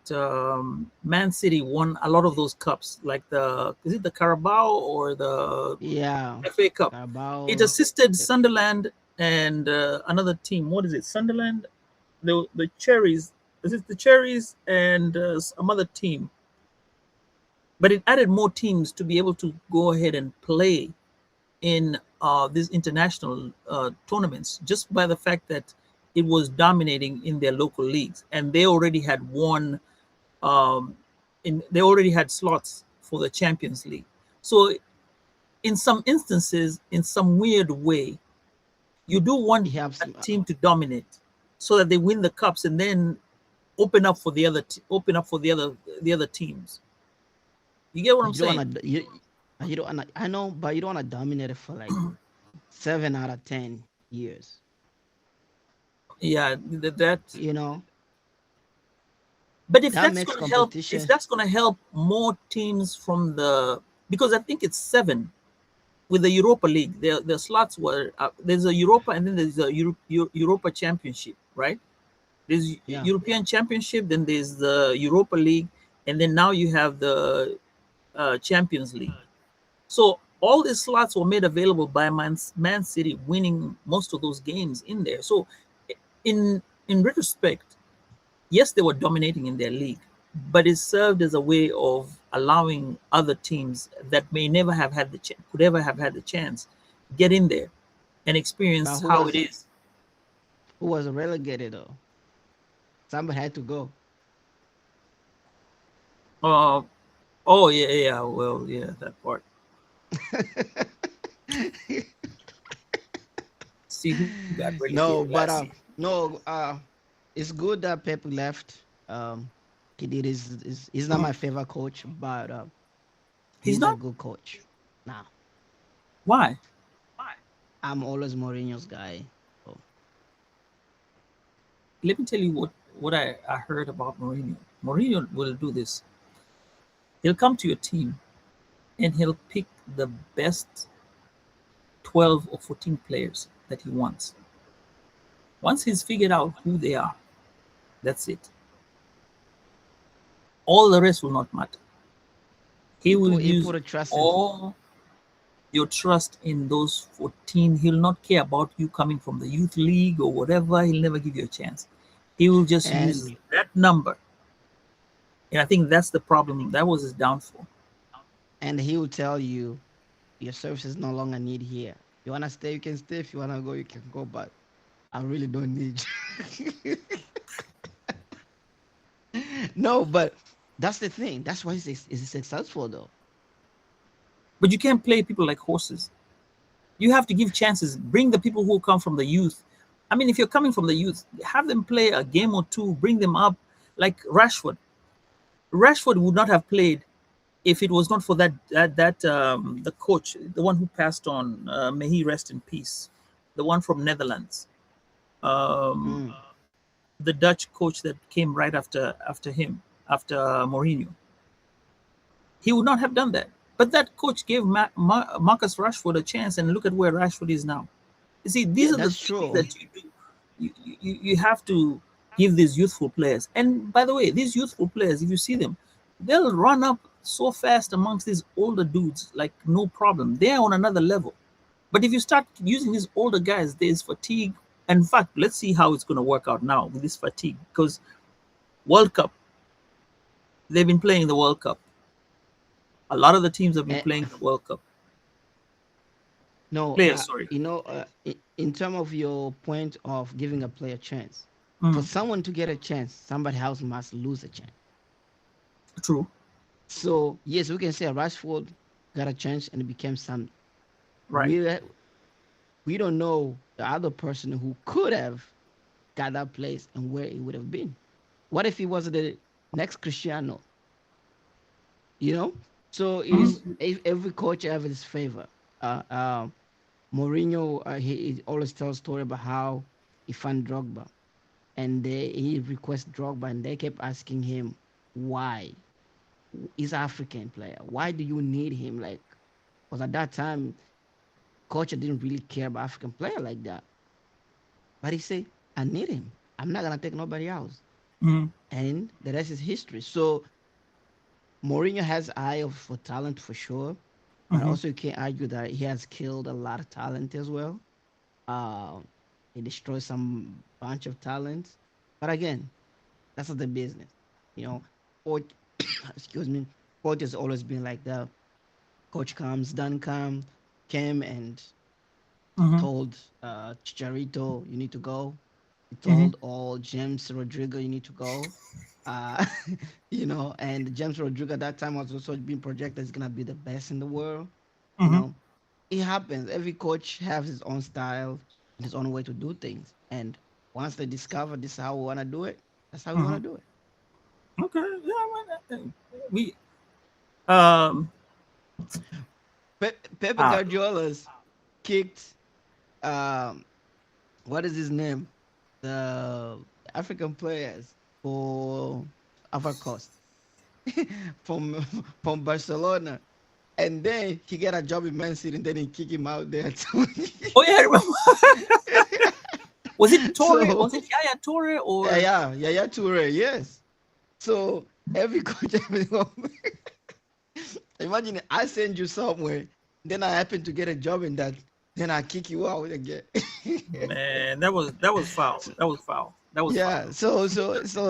Man City won a lot of those cups, like the is it the Carabao or the yeah. FA Cup. It Carabao, assisted the Sunderland and another team. What is it? Sunderland, the Cherries. Is it the Cherries and some other team? But it added more teams to be able to go ahead and play in these international tournaments just by the fact that it was dominating in their local leagues, and they already had won. Um, they already had slots for the Champions League. So, in some instances, in some weird way, you do want he helps. a team to dominate so that they win the cups and then open up for the other teams. You get what I'm But you don't saying? want to you don't wanna, I know, but you don't want to dominate it for like 7 out of 10 years. Yeah, that. You know But if that that's makes going to help, if competition. that's going to help more teams from because I think it's seven with the Europa League. The slots were there's a Europa and then there's a Europa Championship, right? There's Yeah, European Championship, then there's the Europa League, and then now you have the Champions League. So all these slots were made available by Man City winning most of those games in there. So in retrospect, yes, they were dominating in their league, but it served as a way of allowing other teams that may never have had could ever have had the chance get in there and but experience how it is. who was relegated though? Somebody had to go. Uh, oh yeah, yeah. Well, yeah, that part. See who got relegated No, last but season. no, it's good that Pep left. He did he's not Mhm. my favorite coach, but He's he's a not. good coach. Now, Why? I'm always Mourinho's guy. So, Let me tell you what I heard about Mourinho. Mourinho will do this. He'll come to your team and he'll pick the best 12 or 14 players that he wants. Once he's figured out who they are, that's it. All the rest will not matter. He will he use put a trust in. all your trust in those 14. He'll not care about you coming from the youth league or whatever. He'll never give you a chance. He will just use And that number. And I think that's the problem. That was his downfall. he will tell you your services no longer need here. You wanna stay, you can stay. If you wanna go, you can go. But I really don't need you. No, but that's the thing. That's why he's successful though. But you can't play people like horses. You have to give chances. Bring the people who come from the youth. I mean, if you're coming from the youth, have them play a game or two, bring them up. Like Rashford. Rashford would not have played if it was not for that the coach, the one who passed on, may he rest in peace, the one from Netherlands, um, Mm. the Dutch coach that came right after him, after Mourinho. He would not have done that. But that coach gave Marcus Rashford a chance, and look at where Rashford is now. You see, these Yeah, are the that's things true. that you do. You have to give these youthful players. And by the way, these youthful players, if you see them, they'll run up so fast amongst these older dudes, like no problem. They're on another level. But if you start using these older guys, there's fatigue. In fact, let's see how it's going to work out now with this fatigue. Because World Cup, they've been playing the World Cup. A lot of the teams have been Eh, playing the World Cup. no, Players, sorry. in terms of your point of giving a player chance, For Mm. someone to get a chance, somebody else must lose a chance. True. So yes, we can say Rashford got a chance and it became something. Right. We we don't know the other person who could have got that place and where it would have been. What if he was the next Cristiano? You know. So is Mm-hmm. every coach have his favor. Uh, uh, Mourinho, he always tells story about how he found Drogba, and he requests Drogba, and they kept asking him why. He's African player. Why do you need him? Like, because at that time, coach didn't really care about African player like that. But he said, I need him. I'm not gonna take nobody else. Mm-hmm. And the rest is history. So Mourinho has eye for talent for sure, but Mm-hmm. also you can't argue that he has killed a lot of talent as well. Uh, he destroyed some bunch of talents. But again, that's not the business. You know, coach, excuse me, coach has always been like that. Coach comes, came and Mm-hmm. told Chicharito, you need to go. He Mm-hmm. told all James Rodrigo, you need to go. Uh, and James Rodrigo at that time was also being projected as gonna be the best in the world. You Mm-hmm. know, it happens. Every coach has his own style and his own way to do things. And once they discover this is how we wanna do it, that's how we Mm-hmm. wanna do it. Okay. Yeah. Well, we um. Pepe Ah. Guardiola's kicked um what is his name? The African players for AFROQAST from from Barcelona. And then he get a job in Man City and then he kick him out there too. Oh yeah. I remember. Was it Torre? So Was it Yaya Torre or? yeah, Toure, yes. So every coach, imagine I send you somewhere, then I happen to get a job in that, then I kick you out again. Man, that was foul. That was foul. That was foul. Yeah, so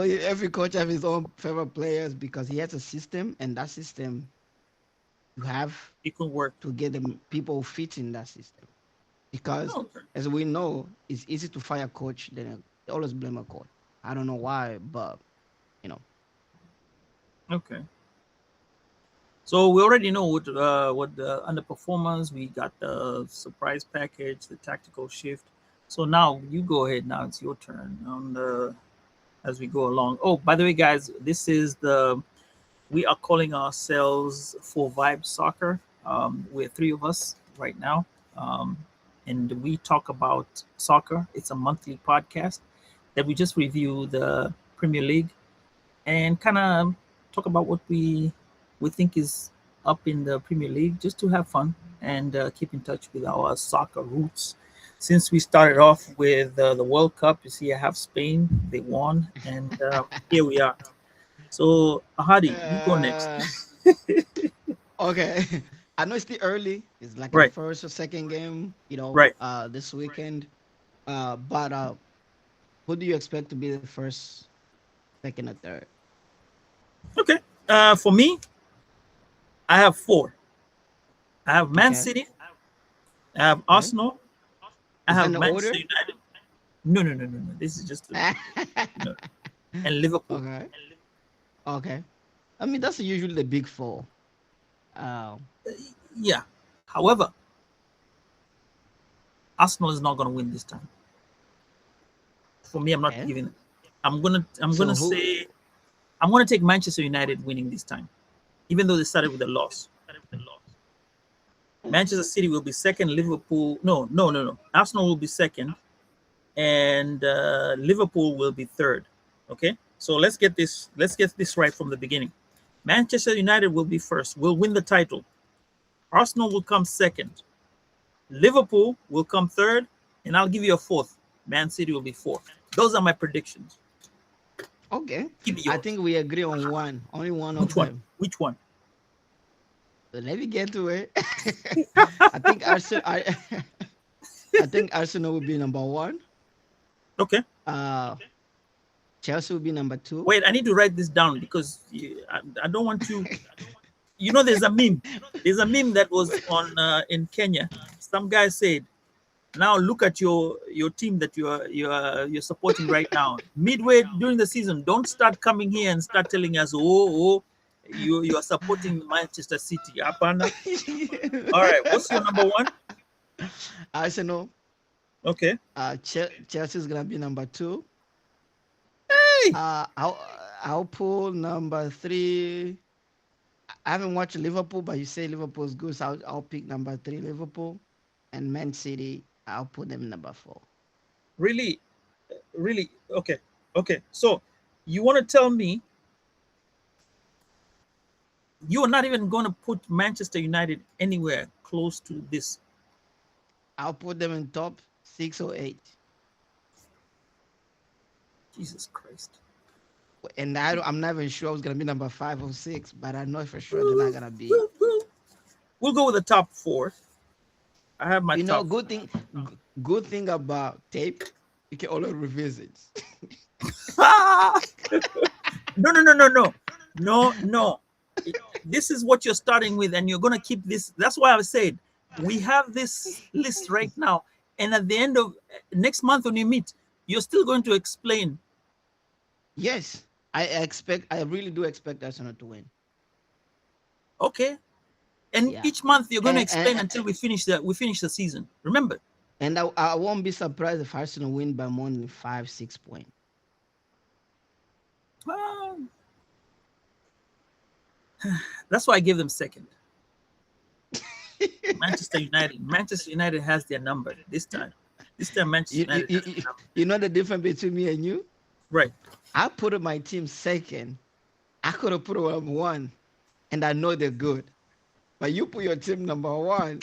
every coach have his own favorite players because he has a system, and that system you have It can work. to get the people who fit in that system. Because Okay. as we know, it's easy to fire a coach than they always blame a coach. I don't know why, but you know. Okay. So we already know what the underperformance. We got the surprise package, the tactical shift. So now you go ahead. Now it's your turn on the as we go along. Oh, by the way, guys, this is the we are calling ourselves Full Vibe Soccer. We're three of us right now, um, and we talk about soccer. It's a monthly podcast that we just review the Premier League and kind of talk about what we think is up in the Premier League, just to have fun and keep in touch with our soccer roots. Since we started off with the World Cup, you see, I have Spain; they won, and here we are. So, Hadi, you go next. Uh, okay. I know it's still early. It's like the Right, first or second game, right. this weekend. But who do you expect to be the first, second, or third? Okay. For me, I have four. I have Man Okay. City. I have Okay. Arsenal. I Is that in have the Manchester order? United. No, no, no, no, no. This is just no. And Liverpool. Okay. Okay. I mean, that's usually the big four. Yeah. However, Arsenal is not going to win this time. For me, I'm not Okay. giving it. I'm gonna So who? say I'm gonna take Manchester United winning this time, even though they started with a loss. Manchester City will be second. Liverpool, no, no, no, no. Arsenal will be second, and Liverpool will be third. Okay, so let's get this. Let's get this right from the beginning. Manchester United will be first. Will win the title. Arsenal will come second. Liverpool will come third, and I'll give you a fourth. Man City will be fourth. Those are my predictions. Okay. Give me I yours. think we agree on one. Only one Which of one? them. Which one? So let me get to it. I think Arsenal. I think Arsenal will be number one. Okay. Uh, Chelsea will be number two. Wait, I need to write this down because I don't want to. You know, there's a meme. There's a meme that was on in Kenya. Some guy said, Now look at your team that you're supporting right now. Midway during the season, don't start coming here and start telling us, you are supporting Manchester City. Apana. All right, what's your number one? Arsenal. Okay. Chelsea's gonna be number 2. Hey, I'll pull number 3. I haven't watched Liverpool, but you say Liverpool's good, so I'll pick number 3, Liverpool, and Man City. I'll put them number 4. really, really? Okay, okay. So you want to tell me you are not even going to put Manchester United anywhere close to this? I'll put them in top 6 or 8. Jesus Christ. And I'm not even sure it's gonna be number 5 or 6, but I know for sure they're not gonna be. We'll go with the top 4. I have my top. Good thing about tape, you can always revisit. No. This is what you're starting with, and you're gonna keep this. That's why I said we have this list right now, and at the end of next month when you meet, you're still going to explain. Yes, I really do expect Arsenal to win. Okay, and Yeah. each month you're going to And, explain and, until we finish the season. Remember. and I won't be surprised if Arsenal win by more than 5-6 points. Well, that's why I gave them second. Manchester United has their number this time. This time Manchester United has their number. You know the difference between me and you? Right. I put my team second. I could have put them 1, and I know they're good. But you put your team number 1.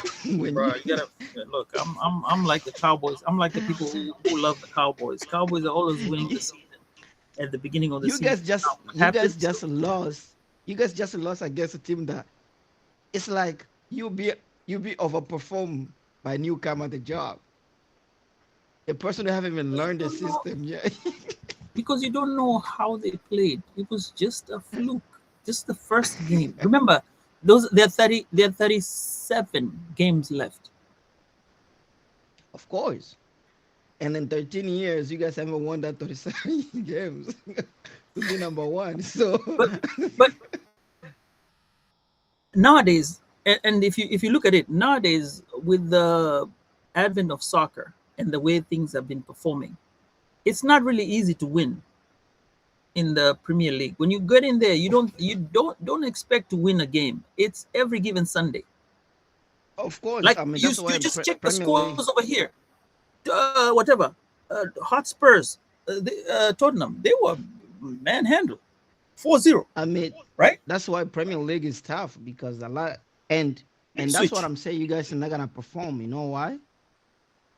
Bro, you gotta look. I'm like the Cowboys. I'm like the people who love the Cowboys. Cowboys are always winning the season at the beginning of the season. You guys just lost. You guys just lost against a team that it's like you be overperformed by newcomer at the job. A person who haven't even learned the system yet. Because you don't know how they played. It was just a fluke. Just the first game. Remember, there are 37 games left. Of course. And in 13 years, you guys haven't won that 37 games to be number 1. So but nowadays, and if you look at it nowadays, with the advent of soccer and the way things have been performing, it's not really easy to win in the Premier League. When you get in there, you don't expect to win a game. It's every given Sunday. Of course, Like I mean, you just check the scores over here. Whatever, Hotspurs, Tottenham, they were manhandled, 4-0. I mean, right? That's why Premier League is tough, because a lot and that's what I'm saying. You guys are not gonna perform. You know why?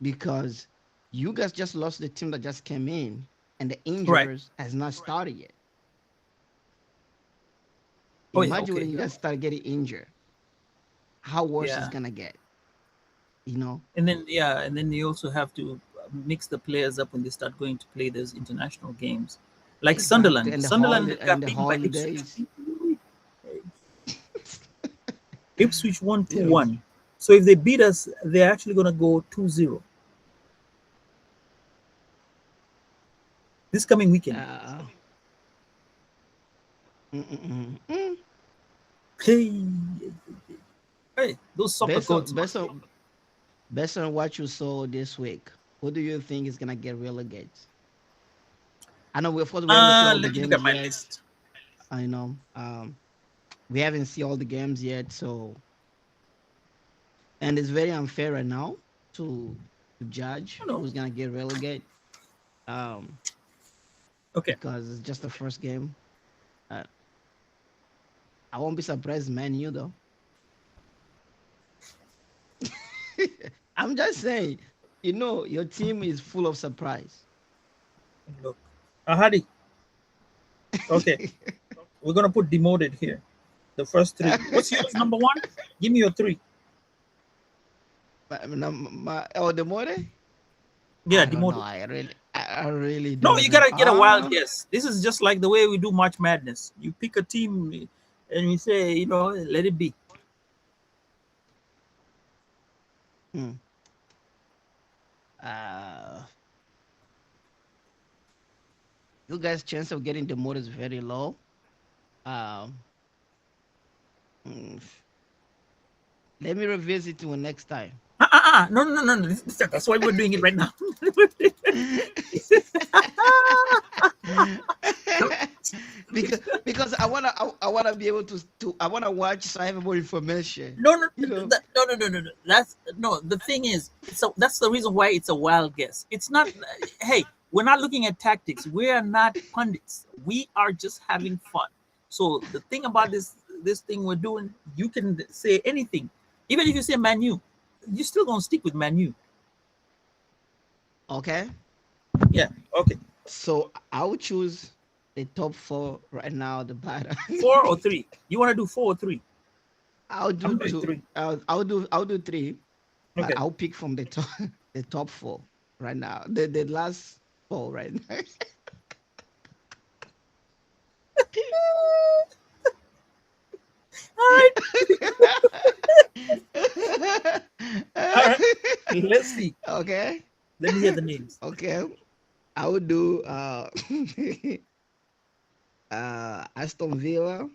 Because you guys just lost the team that just came in, and the injuries has not started yet. Imagine when you guys start getting injured, how worse it's gonna get. You know. And then you also have to mix the players up when they start going to play those international games, like Sunderland. Sunderland got beaten by Ipswich. Ipswich 1-1. So if they beat us, they're actually going to go 2-0 this coming weekend. Hey, those soccer gods. Based on what you saw this week, who do you think is gonna get relegated? I know we haven't seen all the games yet. List. I know. We haven't seen all the games yet, so and it's very unfair right now to judge who's gonna get relegated. Okay. Because it's just the first game. I won't be surprised, Man U though. I'm just saying, your team is full of surprise. Look, Ahadi. Okay, we're gonna put demoted here. The first 3. What's yours? Number 1? Give me your 3. Demoted? Yeah, demoted. No, I really don't. No, you gotta get a wild guess. This is just like the way we do March Madness. You pick a team and you say, let it be. Uh, you guys' chance of getting demoted is very low. Um, mm, Let me revisit you next time. No, no, no, no. That's why we're doing it right now. Because I wanna be able to I wanna watch so I have more information. No, no, You know. no, no, no, no, no. That's no. The thing is, so that's the reason why it's a wild guess. It's not. Hey, we're not looking at tactics. We are not pundits. We are just having fun. So the thing about this thing we're doing, you can say anything, even if you say Manu, you're still gonna stick with Manu. Okay. Yeah. Okay. So I would choose the top four right now. The bottom. 4 or 3. You want to do 4 or 3? I'll do I'm doing two. 3. I'll do three, but Okay. I'll pick from the top the top four right now. The last four right now. All right. All right. Let's see. Okay. Let me hear the names. Okay. I would do Aston Villa.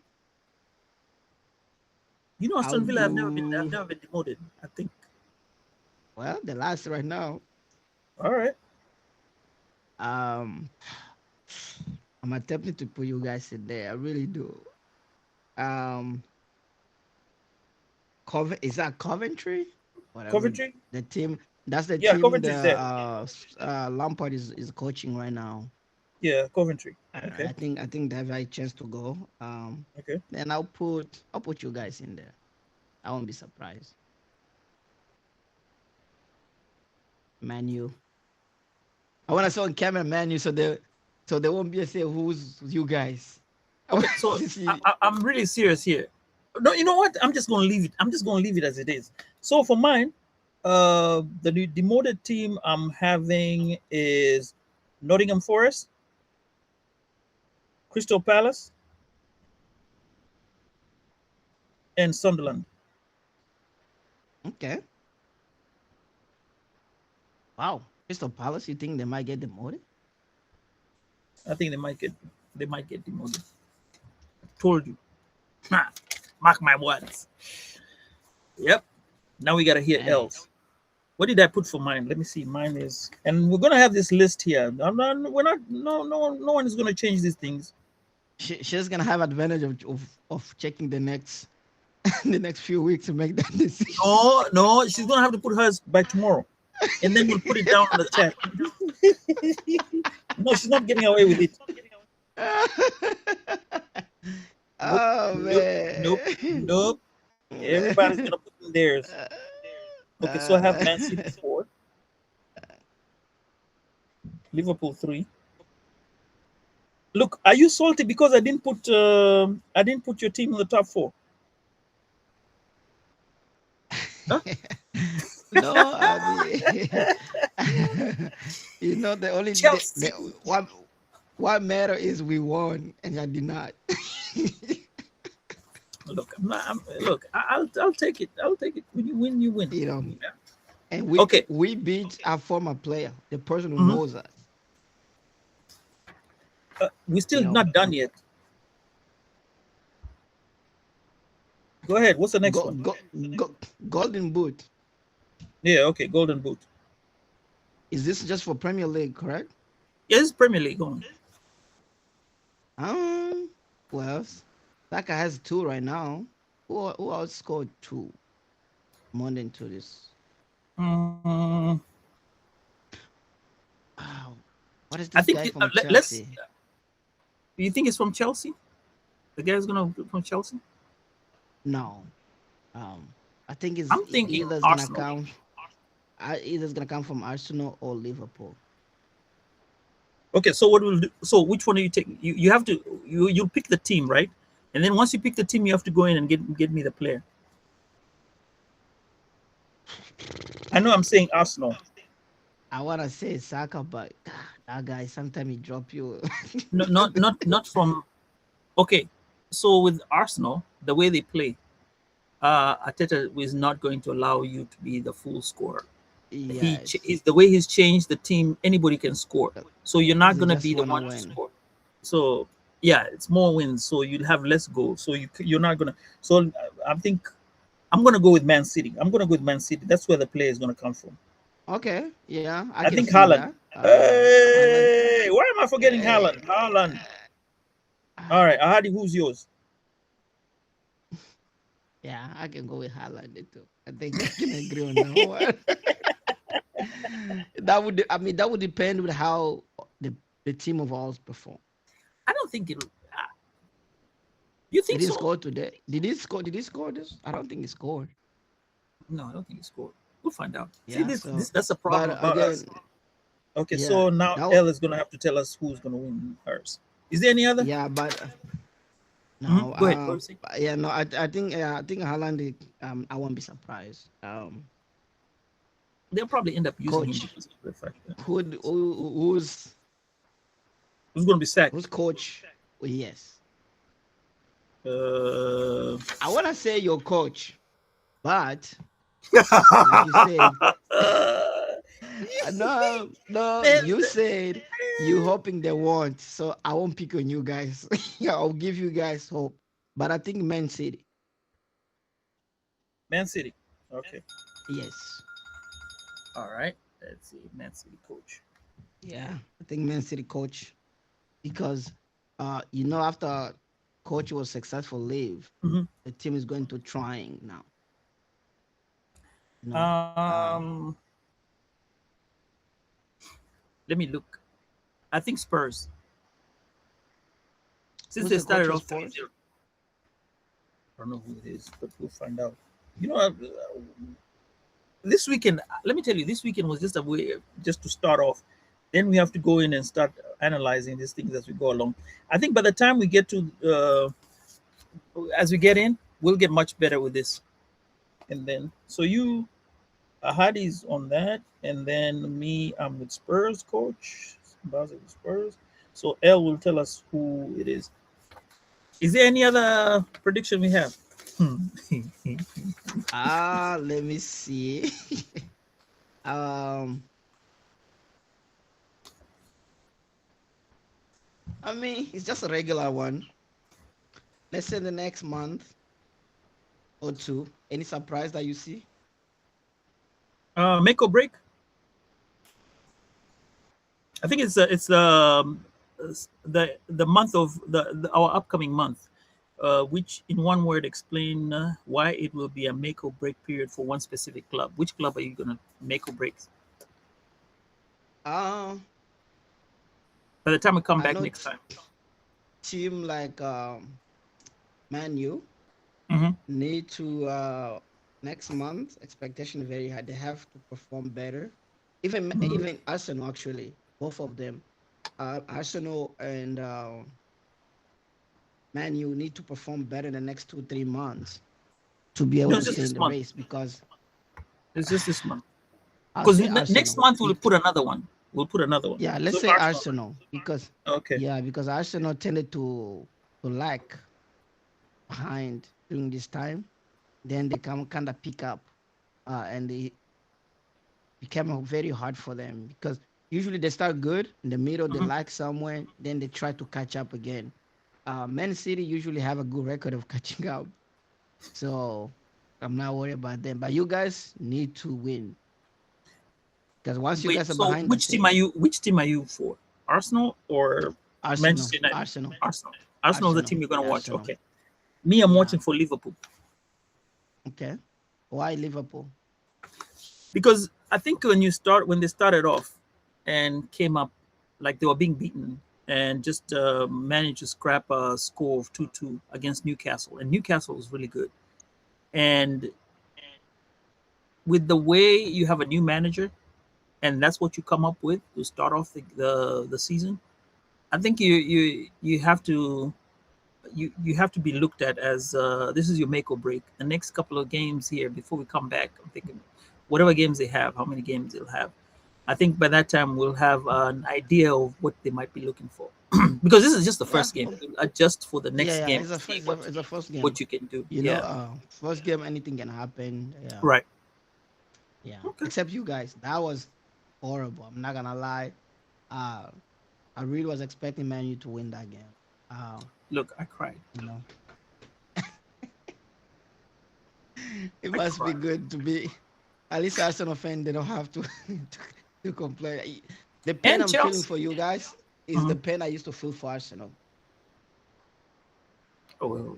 You know, I'll Aston Villa have do never been demoted. I think. well the last right now. All right. Um I'm attempting to put you guys in there. I really do. Um is that Coventry? Whatever Coventry. the team. That's the Yeah, team the Coventry's there. Lampard is coaching right now. Yeah, Coventry. Okay. I think they have a chance to go. Okay. Then I'll put you guys in there. I won't be surprised. Manu. I want to say on camera Manu, so they won't be able to say who's you guys. I want Okay. So to see. I'm really serious here. No, you know what? I'm just gonna leave it. I'm just gonna leave it as it is. So for mine, the demoted team I'm having is Nottingham Forest, Crystal Palace, and Sunderland. Okay. Wow. Crystal Palace, you think they might get demoted? I think they might get demoted. Told you. Ha, mark my words. Yep. Now we gotta hear Dang. else. What did I put for mine? Let me see. Mine is, and we're gonna have this list here. We're not. No, no one is gonna change these things. She's gonna have advantage of checking the next the next few weeks to make that decision. No, no, she's gonna have to put hers by tomorrow, and then we'll put it down on the chat. No, she's not getting away with it. Nope, Oh nope, nope, man. nope. Everybody's gonna put in theirs. Okay, so I have Man City 4, Liverpool 3. Look, are you salty because I didn't put your team in the top 4? Huh? No, I mean, the only Chelsea. what matter is we won and I did not. Look, look, I'll take it. I'll take it. When you win, you win. you know, Yeah. and Okay. we beat our former player, the person who Mhm. knows us. We're You still know, not done yet. Go ahead. What's the next go, one? go, go, Golden Boot. Yeah. Okay. Golden Boot. Is this just for Premier League, correct? Yeah, this is Premier League on. Um, well, Saka has two right now. Who else scored two more than two this? Mm, Wow. What is I this think guy from let's. Chelsea? You think it's from Chelsea? The guy's gonna from Chelsea. No. I think I'm thinking either it's gonna Arsenal. come either it's gonna come from Arsenal or Liverpool. Okay. So what will do? So which one do you take? You have to you'll pick the team, right? And then once you pick the team, you have to go in and get me the player. I know I'm saying Arsenal. I wanna say Saka, but that guy sometimes he drop you. No, not from. Okay. So with Arsenal, the way they play, Ateta is not going to allow you to be the full scorer. Yes. He's the way he's changed the team. Anybody can score, so you're not They gonna just be the wanna one to win. score. So yeah, it's more wins, so you'll have less goals. So you're not gonna. So I think I'm gonna go with Man City. I'm gonna go with Man City. That's where the player is gonna come from. Okay, yeah, I I can think see Haaland. that. Haaland. Hey, why am I forgetting eh, Haaland? Haaland. All ah, right, Ahadi, who's yours? yeah, I can go with Haaland too. I think I can agree on that one. I mean, that would depend with how the team of ours perform. I don't think it'll. You Did think he so? score today? Did he score? Did he score this? I don't think he scored. No, I don't think he scored. We'll find out. See, Yeah. this So, that's a problem but about us. again, Okay, yeah, so now that was, L is gonna have to tell us who's gonna win hers. Is there any other? yeah, but Mhm. no, Go ahead. What you say? yeah, no, I think Haaland, I won't be surprised. They'll probably end up using him Coach, because of the fact that who's who's gonna be sacked. coach? Oh, yes, Uh, I want to say your coach, but like you said, no, no, you said you hoping they won't, so I won't pick on you guys. Yeah, I'll give you guys hope, but I think Man City, Man City. Okay. yes, All right. Let's see. Man City coach. yeah, I think Man City coach because, after coach was successful leave, Hmm. the team is going to trying now. You know, Um, Let me look. I think Spurs. Since who's they the coach started for off 3 Spurs? 0. I don't know who it is, but we'll find out. You know, this weekend, let me tell you, this weekend was just a way just to start off. Then we have to go in and start analyzing these things as we go along. I think by the time we get to, as we get in, we'll get much better with this. And then, so you, Ahadi's on that. And then me, I'm with Spurs coach. Sambaza with Spurs. So L will tell us who it is. Is there any other prediction we have? Hmm. Let me see. um, I mean, it's just a regular one. Let's say the next month or two. Any surprise that you see? Make or break? I think the month of our upcoming month, which in one word explain why it will be a make or break period for one specific club. Which club are you gonna make or break? Uh, By the time we come I back know next time. team like Man U Hmm. need to next month expectation very high. They have to perform better. Even Arsenal actually, both of them. Arsenal and Man U need to perform better in the next 2 3 months to be able No, to it's just stay in this the month. race because It's just this month. I'll Because say next Arsenal. month we'll put another one. We'll put another one. Yeah, let's So say Arsenal. Arsenal because Okay. because Arsenal tended to lag behind during this time. Then they come kind of pick up, and they became very hard for them because usually they start good in the middle, they Mhm. lag somewhere, then they try to catch up again. Man City usually have a good record of catching up, so I'm not worried about them. But you guys need to win because once you Wait. guys are So behind, which that's team it. are you? Which team are you for? Arsenal or Arsenal, Manchester United? Arsenal, Arsenal. Arsenal is the Arsenal, team you're gonna watch. Arsenal. Okay. Me, I'm Yeah. watching for Liverpool Okay. Why Liverpool? because I think when they started off and came up like they were being beaten and just managed to scrap a score of 2-2 against Newcastle, and Newcastle was really good. And with the way you have a new manager, and that's what you come up with to start off the season, I think you have to you have to be looked at as this is your make or break. The next couple of games here before we come back, I'm thinking whatever games they have, how many games they'll have. I think by that time we'll have an idea of what they might be looking for. Because this is just the Yeah. first game. Adjust for the Yeah, next yeah. game It's and a see it's a first game. what you can do. You know, Yeah, first game anything can happen. Yeah. right. Yeah. Okay. Except you guys. That was horrible. I'm not gonna lie. Uh, I really was expecting Man U to win that game. Uh, Look, I cried. you know, it I must be cried. good to be at least Arsenal fan. They don't have to to complain. The pain And I'm feeling Chelsea. for you guys is the Mhm. pain I used to feel for Arsenal. Oh, well,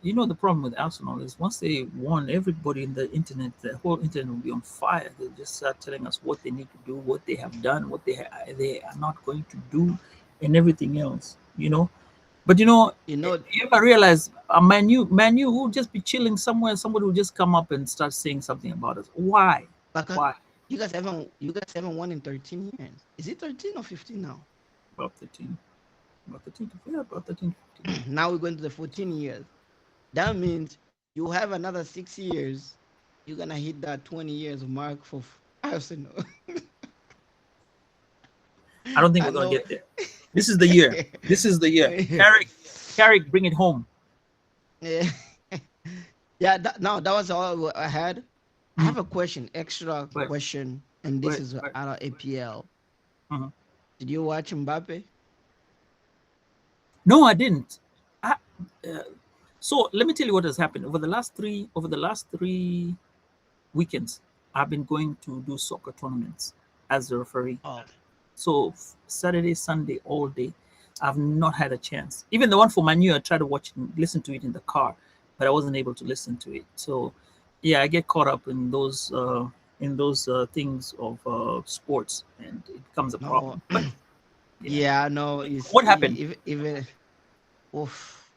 you know the problem with Arsenal is once they won, everybody in the internet, the whole internet will be on fire. They'll just start telling us what they need to do, what they have done, what they are not going to do, and everything else. But You know, you ever realize a Man U will just be chilling somewhere. Somebody will just come up and start saying something about us. Why? like Why? you guys haven't won in 13 years. Is it 13 or 15 now? About 13. About 13 to yeah, about 13 to 15. Now we're going to the 14 years. That means you have another 6 years. You're gonna hit that 20 years mark for Arsenal. I don't think I we're gonna know. get there. This is the year. This is the year. Carrick, bring it home. Yeah, yeah. That was all I had. I Mm. have a question, extra But question, and this but is but out of APL. mhm. Did you watch Mbappe? No, I didn't. I, uh, so let me tell you what has happened over the last three weekends. I've been going to do soccer tournaments as a referee. Oh, So Saturday, Sunday, all day. I've not had a chance. Even the one for Manu, I tried to watch and listen to it in the car, but I wasn't able to listen to it. So, yeah, I get caught up in those things of sports, and it becomes a no. problem. But yeah, Yeah, no. It's what happened? even. Oof,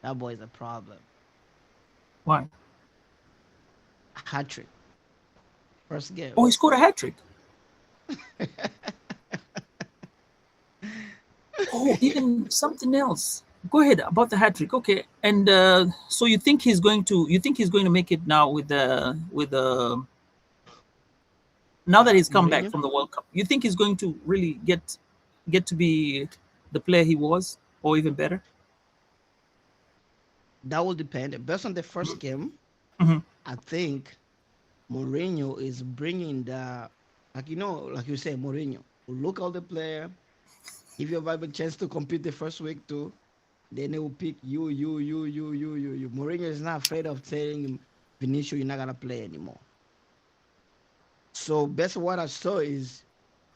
that boy is a problem. Why? Hat trick, first game. Oh, he scored a hat trick. Oh, even something else. Go ahead about the hat trick. Okay, and so you think he's going to make it now with the now that he's come back Mourinho. from the World Cup, you think he's going to really get to be the player he was, or even better? That will depend. Based on the first game, Hmm. I think Mourinho is bringing the, like you say, Mourinho will look at the player, give you a viable chance to compete the first week too. Then they will pick you. Mourinho is not afraid of telling him, Vinicius, you're not gonna play anymore. So based on what I saw is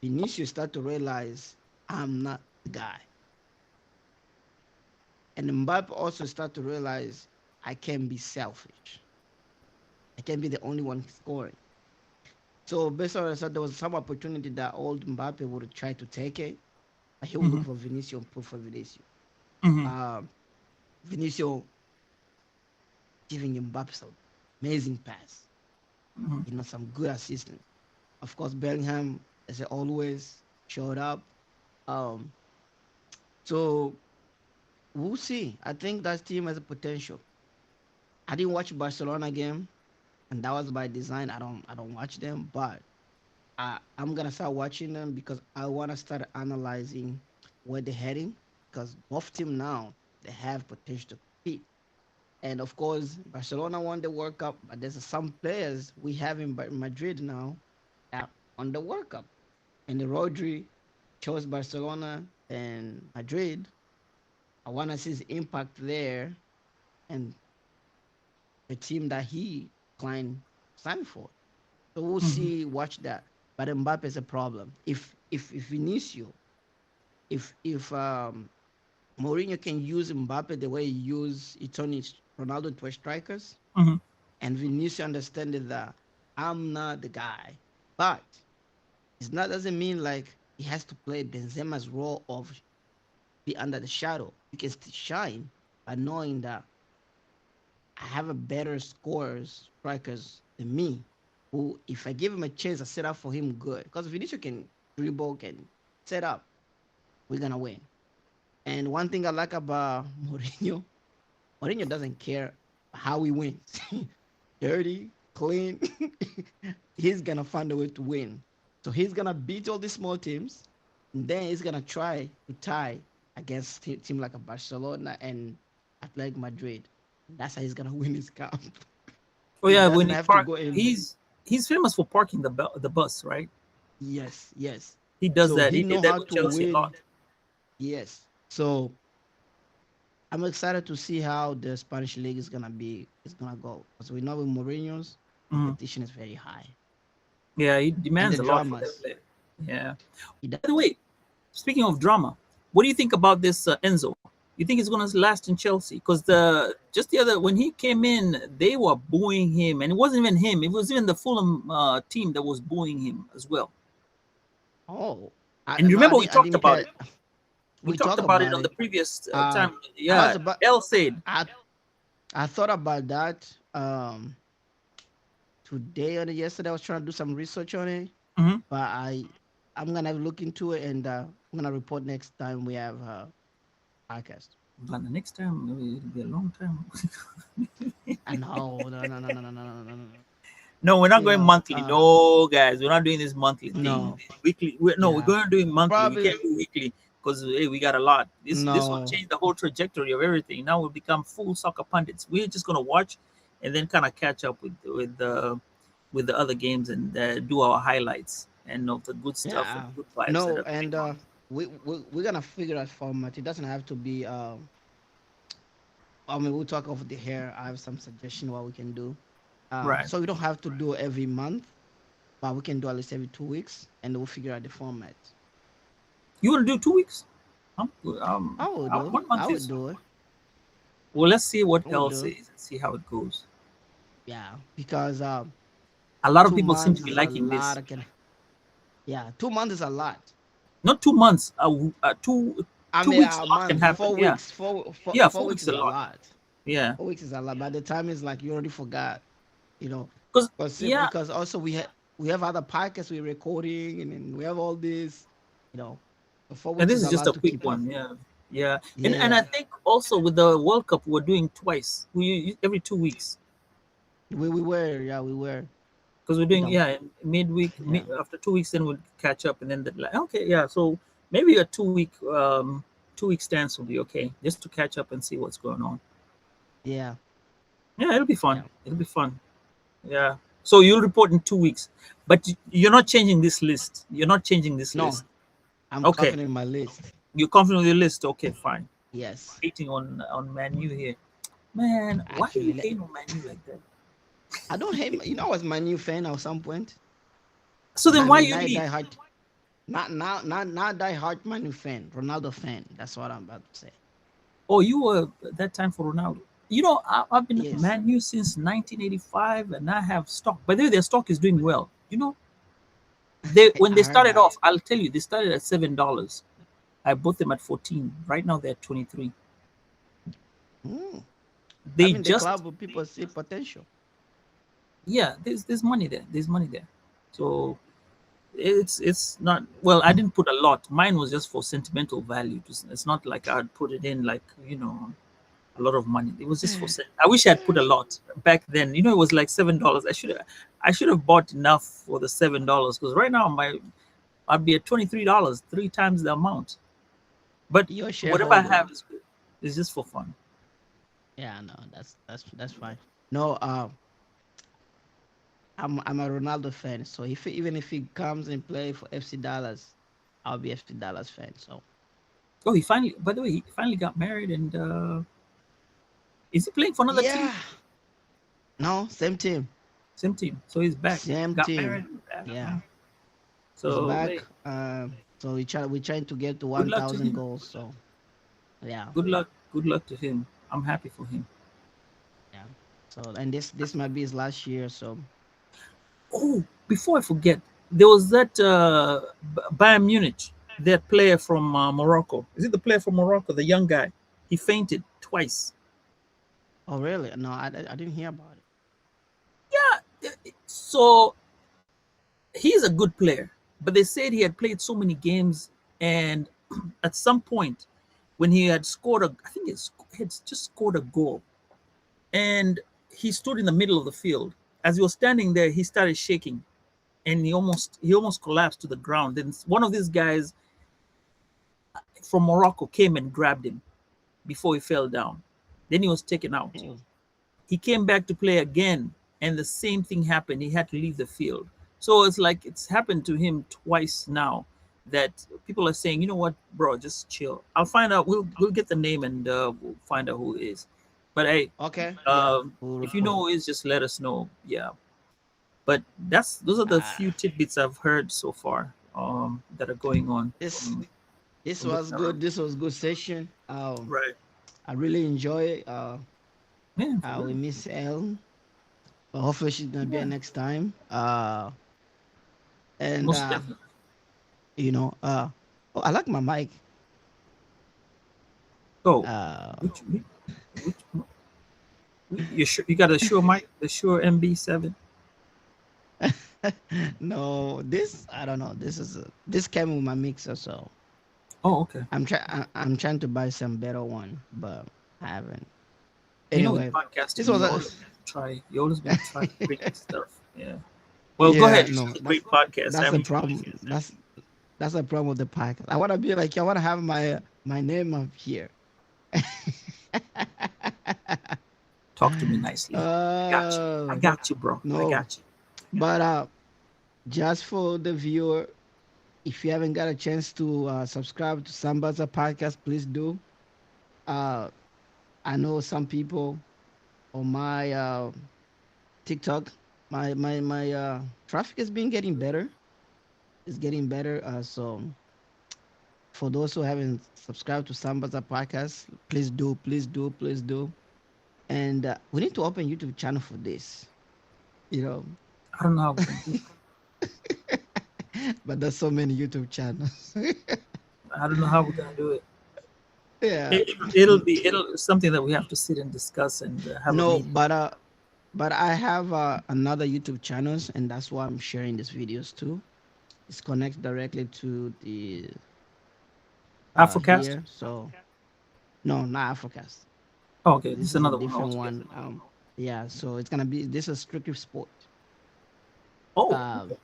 Vinicius start to realize I'm not the guy. And Mbappe also start to realize I can be selfish. I can be the only one scoring. So based on what I said, there was some opportunity that old Mbappe would try to take it. But he will Hmm. look for Vinicius and pull for Vinicius. Hmm. Um, Vinicius giving Mbappe some amazing pass. Hmm. Some good assistance. Of course, Bellingham, as always, showed up. Um, so we'll see. I think that team has a potential. I didn't watch Barcelona game, and that was by design. I don't watch them, but I'm gonna start watching them because I wanna start analyzing where they're heading. Because both team now they have potential to compete. And of course, Barcelona won the World Cup, but there's some players we have in Madrid now that on the World Cup. And the Rodri chose Barcelona and Madrid. I want to see his impact there and the team that he Klein signed for. So we'll Hmm. see. Watch that. But Mbappe is a problem. If Vinicius, if Mourinho can use Mbappe the way he used Tony Ronaldo to strikers, Hmm. and Vinicius understanding that I'm not the guy, but it's not doesn't mean like he has to play Benzema's role of be under the shadow. You can still shine by knowing that I have a better scorers, strikers than me. Who, if I give him a chance, I set up for him good. Because Vinicius can dribble, can set up, we're gonna win. And one thing I like about Mourinho doesn't care how he wins. Dirty, clean. He's gonna find a way to win. So he's gonna beat all these small teams, and then he's gonna try to tie against team like a Barcelona and Athletic Madrid. That's how he's gonna win his cup. Oh He yeah, doesn't when he have to part, go in. he's he's famous for parking the bus, right? Yes, yes. He does So that. he He did know that how with to Chelsea a win. lot. Yes. So I'm excited to see how the Spanish league is gonna be. It's gonna go because we know with Mourinho's Mhm. competition is very high, Yeah, he and the demands a lot for their dramas. player. Yeah. He does. By the way, speaking of drama, what do you think about this Enzo? You think he's going to last in Chelsea? Because just the other when he came in, they were booing him, and it wasn't even him. It was even the Fulham team that was booing him as well. Oh, And you no, remember we I talked didn't about pay. it. We We talked talk about it about on the it. previous Uh, time. I Yeah, was about. L said. I I thought about that today or yesterday. I was trying to do some research on it, Mhm. but I'm gonna look into it and I'm gonna report next time we have podcast. But the next time it'll be a long time. And no. No, we're not You going know, monthly. No, guys, we're not doing this monthly thing. no, Weekly. No, we're yeah, going to do it monthly. We probably can't do weekly because hey, we got a lot. This will no, change the whole trajectory of everything. Now we'll become full soccer pundits. We're just gonna watch and then kind of catch up with the other games and do our highlights and of the good stuff and yeah, good vibes that no, are going and on. we're gonna figure out format. It doesn't have to be. I mean, we'll talk over the hair. I have some suggestion what we can do. Right. So we don't have to do every month, but we can do at least every 2 weeks, and we'll figure out the format. You want to do 2 weeks? I would do. One I month would is do it. well. Let's see what I would L do. says and see how it goes. Yeah, because A lot of two people seem months to be is a liking lot. this. Yeah, 2 months is a lot. Not 2 months. I Two mean, weeks. a A lot can month, happen. four Yeah, weeks, four, four, yeah. four 4 weeks weeks is is a a lot. lot. Yeah, 4 weeks is a lot. By the time it's like you already forgot, you know. because yeah, Because also we have other podcasts we're recording, and then we have all this, you know. So four and weeks this is is a just lot a to quick keep up. one. Yeah, yeah. And I Yeah, think also with the World Cup we're doing twice. We every 2 weeks we were, yeah, we were, because we're you doing know, yeah midweek. yeah, After 2 weeks, then we'll catch up, and then like okay, yeah. So maybe a 2 week 2 week stance will be okay, just to catch up and see what's going on. yeah, Yeah, it'll be fun. yeah. It'll be fun. Yeah. So you'll report in 2 weeks, but you're not changing this list. You're not changing this No, list. I'm Okay. confident in my list. You're confident with your list. Okay, fine. Yes, Hating on Manu here, man. Why are you actually, hating on Manu like that? I don't hate. I was my new fan at some point. So then I why mean, you leave? die hard. Not die hard Manu fan, Ronaldo fan. That's what I'm about to say. Oh, you were at that time for Ronaldo. You know, I've been Yes, Manu since 1985, and I have stock. By the way, their stock is doing well. You know, they when I they heard started that. off, I'll tell you, they started at $7. I bought them at 14. Right now they're at 23. Mm. I They mean, the just club where people see potential. yeah, there's money there. There's money there. So it's not well. I didn't put a lot. Mine was just for sentimental value. It's not like I'd put it in like a lot of money. It was just for. I wish I had put a lot back then. It was like $7. I should have bought enough for the $7 because right now I'd be at $23, 3 times the amount. But You're a whatever I shareholder. have is good. It's just for fun. Yeah, no, that's fine. No, I'm a Ronaldo fan. So even if he comes and play for FC Dallas, I'll be FC Dallas fan. So Oh, he finally. By the way, he finally got married, and is he playing for another team? yeah, no, same team, Same team. So he's back. same Got team. married. Yeah, he's So back. hey, So we're trying to get to good luck to 1,000 him. goals. So yeah, Good luck. Good luck to him. I'm happy for him. yeah. So and this might be his last year. So Oh, before I forget, there was that Bayern Munich, that player from Morocco. Is it the player from Morocco, the young guy? He fainted twice. oh really? No, I didn't hear about it. Yeah. So he's a good player, but they said he had played so many games, and at some point, when he had scored I think he had just scored a goal, and he stood in the middle of the field. As he was standing there, he started shaking, and he almost collapsed to the ground. Then one of these guys from Morocco came and grabbed him before he fell down. Then he was taken out. Mm. He came back to play again, and the same thing happened. He had to leave the field. So it's like it's happened to him twice now that people are saying, you know what, bro, just chill. I'll find out. We'll get the name and we'll find out who it is. But hey, Okay. Yeah. We'll if you report. know who it is, just let us know. Yeah. But those are the few Ah, tidbits I've heard so far that are going on this this from looking was around. good. This was good session. Right. I really enjoy it. Yeah, for We real. miss Elle, but hopefully she's gonna be here Yeah, next time. And most definitely. you know, oh, I like my mic. Oh, Uh, which you sure you got a Shure mic, the Shure MB7? no, this I don't know. This came with my mixer, so Oh, okay. I'm trying to buy some better one, but I haven't. You know, with Anyway, podcasting, this was a you always want to try great stuff. Yeah. Well, go yeah, ahead. This no, is a great podcast. that's I'm the enjoying problem. it. That's the problem with the podcast. I want to be like I want to have my name up here. Talk to me nicely. I got you. I uh got you, bro. I no, got you. but just for the viewer, if you haven't got a chance to subscribe to Sambaza podcast, please do. Uh, I know some people on my TikTok, my traffic has been getting better. It's getting better. So for those who haven't subscribed to Sambaza podcast, please do, please do, please do. And we need to open YouTube channel for this, you know. I don't know how we're gonna do it. But there's so many YouTube channels. I don't know how we're gonna do it. Yeah. It'll something that we have to sit and discuss and have a No, meeting. but I have another YouTube channels, and that's why I'm sharing these videos too. It's connected directly to the AFROQAST. here. So no, not AfroCast. Oh, okay, this This is is a another one different altogether. one. Yeah. So it's gonna be this is strictly sport. Oh, Um, okay.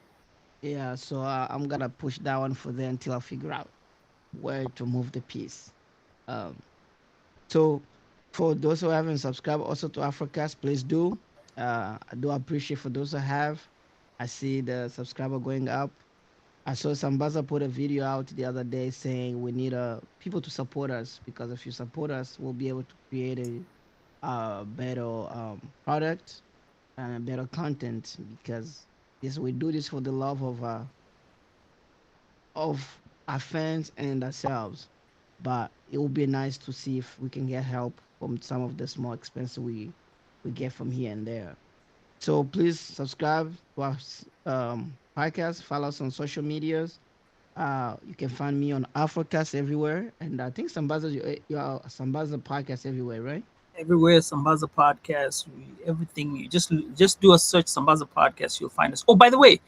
yeah. So I'm gonna push that one for there until I figure out where to move the piece. Um, so for those who haven't subscribed also to AfroCast, please do. I do appreciate for those who have. I see the subscriber going up. I saw Sambaza put a video out the other day saying we need people to support us because if you support us, we'll be able to create a better product and a better content because this we do this for the love of our fans and ourselves. But it would be nice to see if we can get help from some of the small expenses we get from here and there. So please subscribe to our podcast. Follow us on social medias. You can find me on Africast everywhere, and I think Sambaza, you are Sambaza podcast everywhere, right? Everywhere Sambaza podcast, everything. You just do a search Sambaza podcast, you'll find us. Oh, by the way,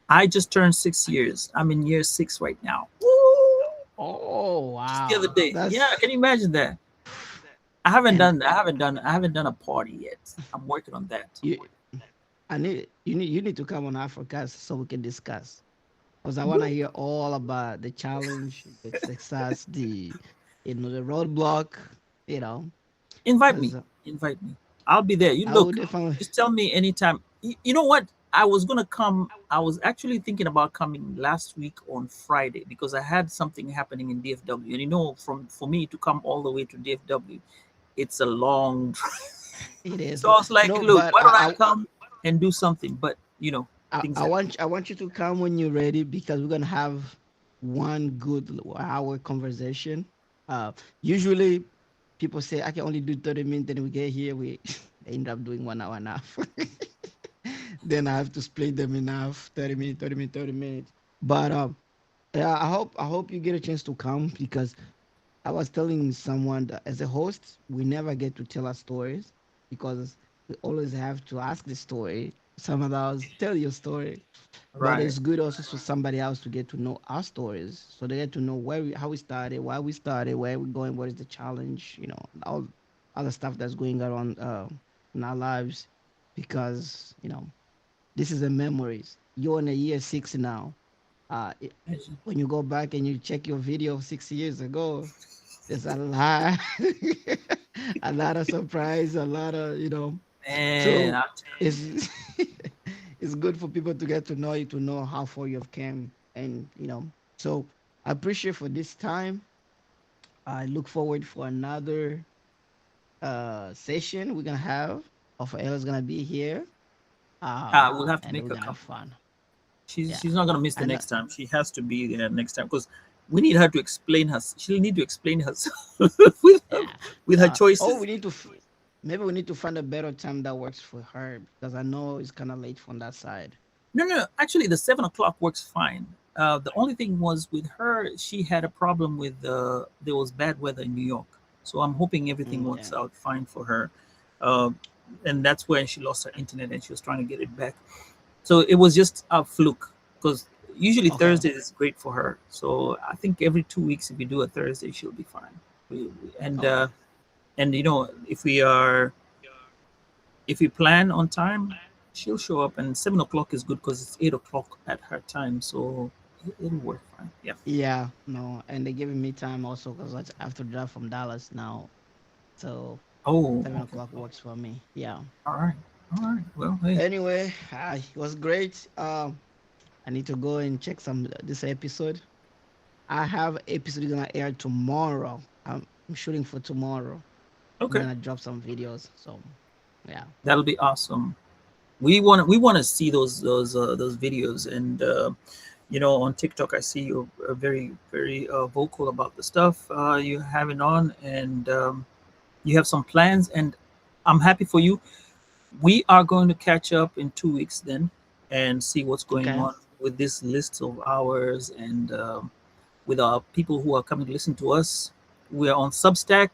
I just turned 6 years. I'm in year 6 right now. Oh Just the other wow, day. Yeah, that's can you imagine that? and I haven't done a party yet. I'm working on that. you. You need to come on Africast so we can discuss because I want to hear all about the challenge, the success, the roadblock, you know, Invite me. because Invite me. I'll be there. You I would look. definitely. Just tell me anytime. You know what? I was gonna come. I was actually thinking about coming last week on Friday because I had something happening in DFW, and from for me to come all the way to DFW, it's a long drive. It is So I was like, no, look, but why don't I come and do something? But things happen. I want you to come when you're ready because we're gonna have one good hour conversation. Usually people say I can only do 30 minutes, then we get here we they end up doing 1 hour and a half. Then I have to split them in half, 30 minutes, 30 minutes, 30 minutes. But yeah, I hope you get a chance to come because I was telling someone that as a host, we never get to tell our stories because we always have to ask the story. Someone else tell your story, but Right. it's good also for somebody else to get to know our stories, so they get to know how we started, why we started, where we're going, what is the challenge, all other stuff that's going on in our lives, because this is the memories. You're in a year 6 now. When you go back and you check your video 6 years ago, there's a lot, a lot of surprise, a lot of. And So I tell you, it's it's good for people to get to know you, to know how far you've came, and So I appreciate for this time. I look forward for another session we're gonna have. Of Ella's gonna be here. we'll have to And make we're her gonna have come. fun. She's Yeah. she's not gonna miss the I know. next time. She has to be there next time because we need her to explain her. She'll need to explain herself with her, Yeah. with her Oh, we choices. need to. Maybe we need to find a better time that works for her because I know it's kind of late from that side. No, no, no. Actually, the 7 o'clock works fine. The only thing was with her, she had a problem with there was bad weather in New York. So I'm hoping everything Okay. works out fine for her. Uh, and that's when she lost her internet and she was trying to get it back. So it was just a fluke because usually Okay. Thursday is great for her. So I think every 2 weeks, if we do a Thursday, she'll be fine. And Okay. if we plan on time, she'll show up. And 7 o'clock is good because it's 8 o'clock at her time, so it'll work fine. Yeah. Yeah. No, and they're giving me time also because I have to drive from Dallas now. So Oh, seven okay. o'clock works for me. Yeah. All right. All right. Well, hey. Anyway, it was great. I need to go and check some this episode. I have episode gonna air tomorrow. I'm shooting for tomorrow. I'm Okay. gonna drop some videos. So yeah. That'll be awesome. We want to see those videos, and on TikTok I see you're very very vocal about the stuff you have it on, and you have some plans, and I'm happy for you. We are going to catch up in 2 weeks then and see what's going Okay. on with this list of hours, and with our people who are coming to listen to us. We're on Substack.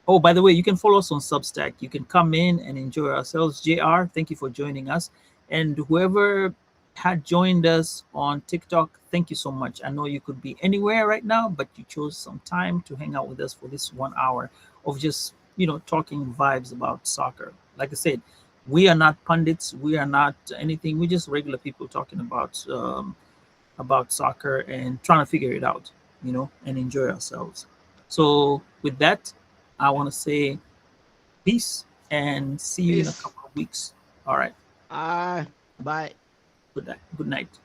Oh, by the way, you can follow us on Substack. You can come in and enjoy ourselves. JR, thank you for joining us. And whoever had joined us on TikTok, thank you so much. I know you could be anywhere right now, but you chose some time to hang out with us for this 1 hour of just, talking vibes about soccer. Like I said, we are not pundits. We are not anything. We're just regular people talking about soccer and trying to figure it out, and enjoy ourselves. So, with that, I want to say peace and see you in a Peace. couple of weeks. All right. Bye. Good night. Good night.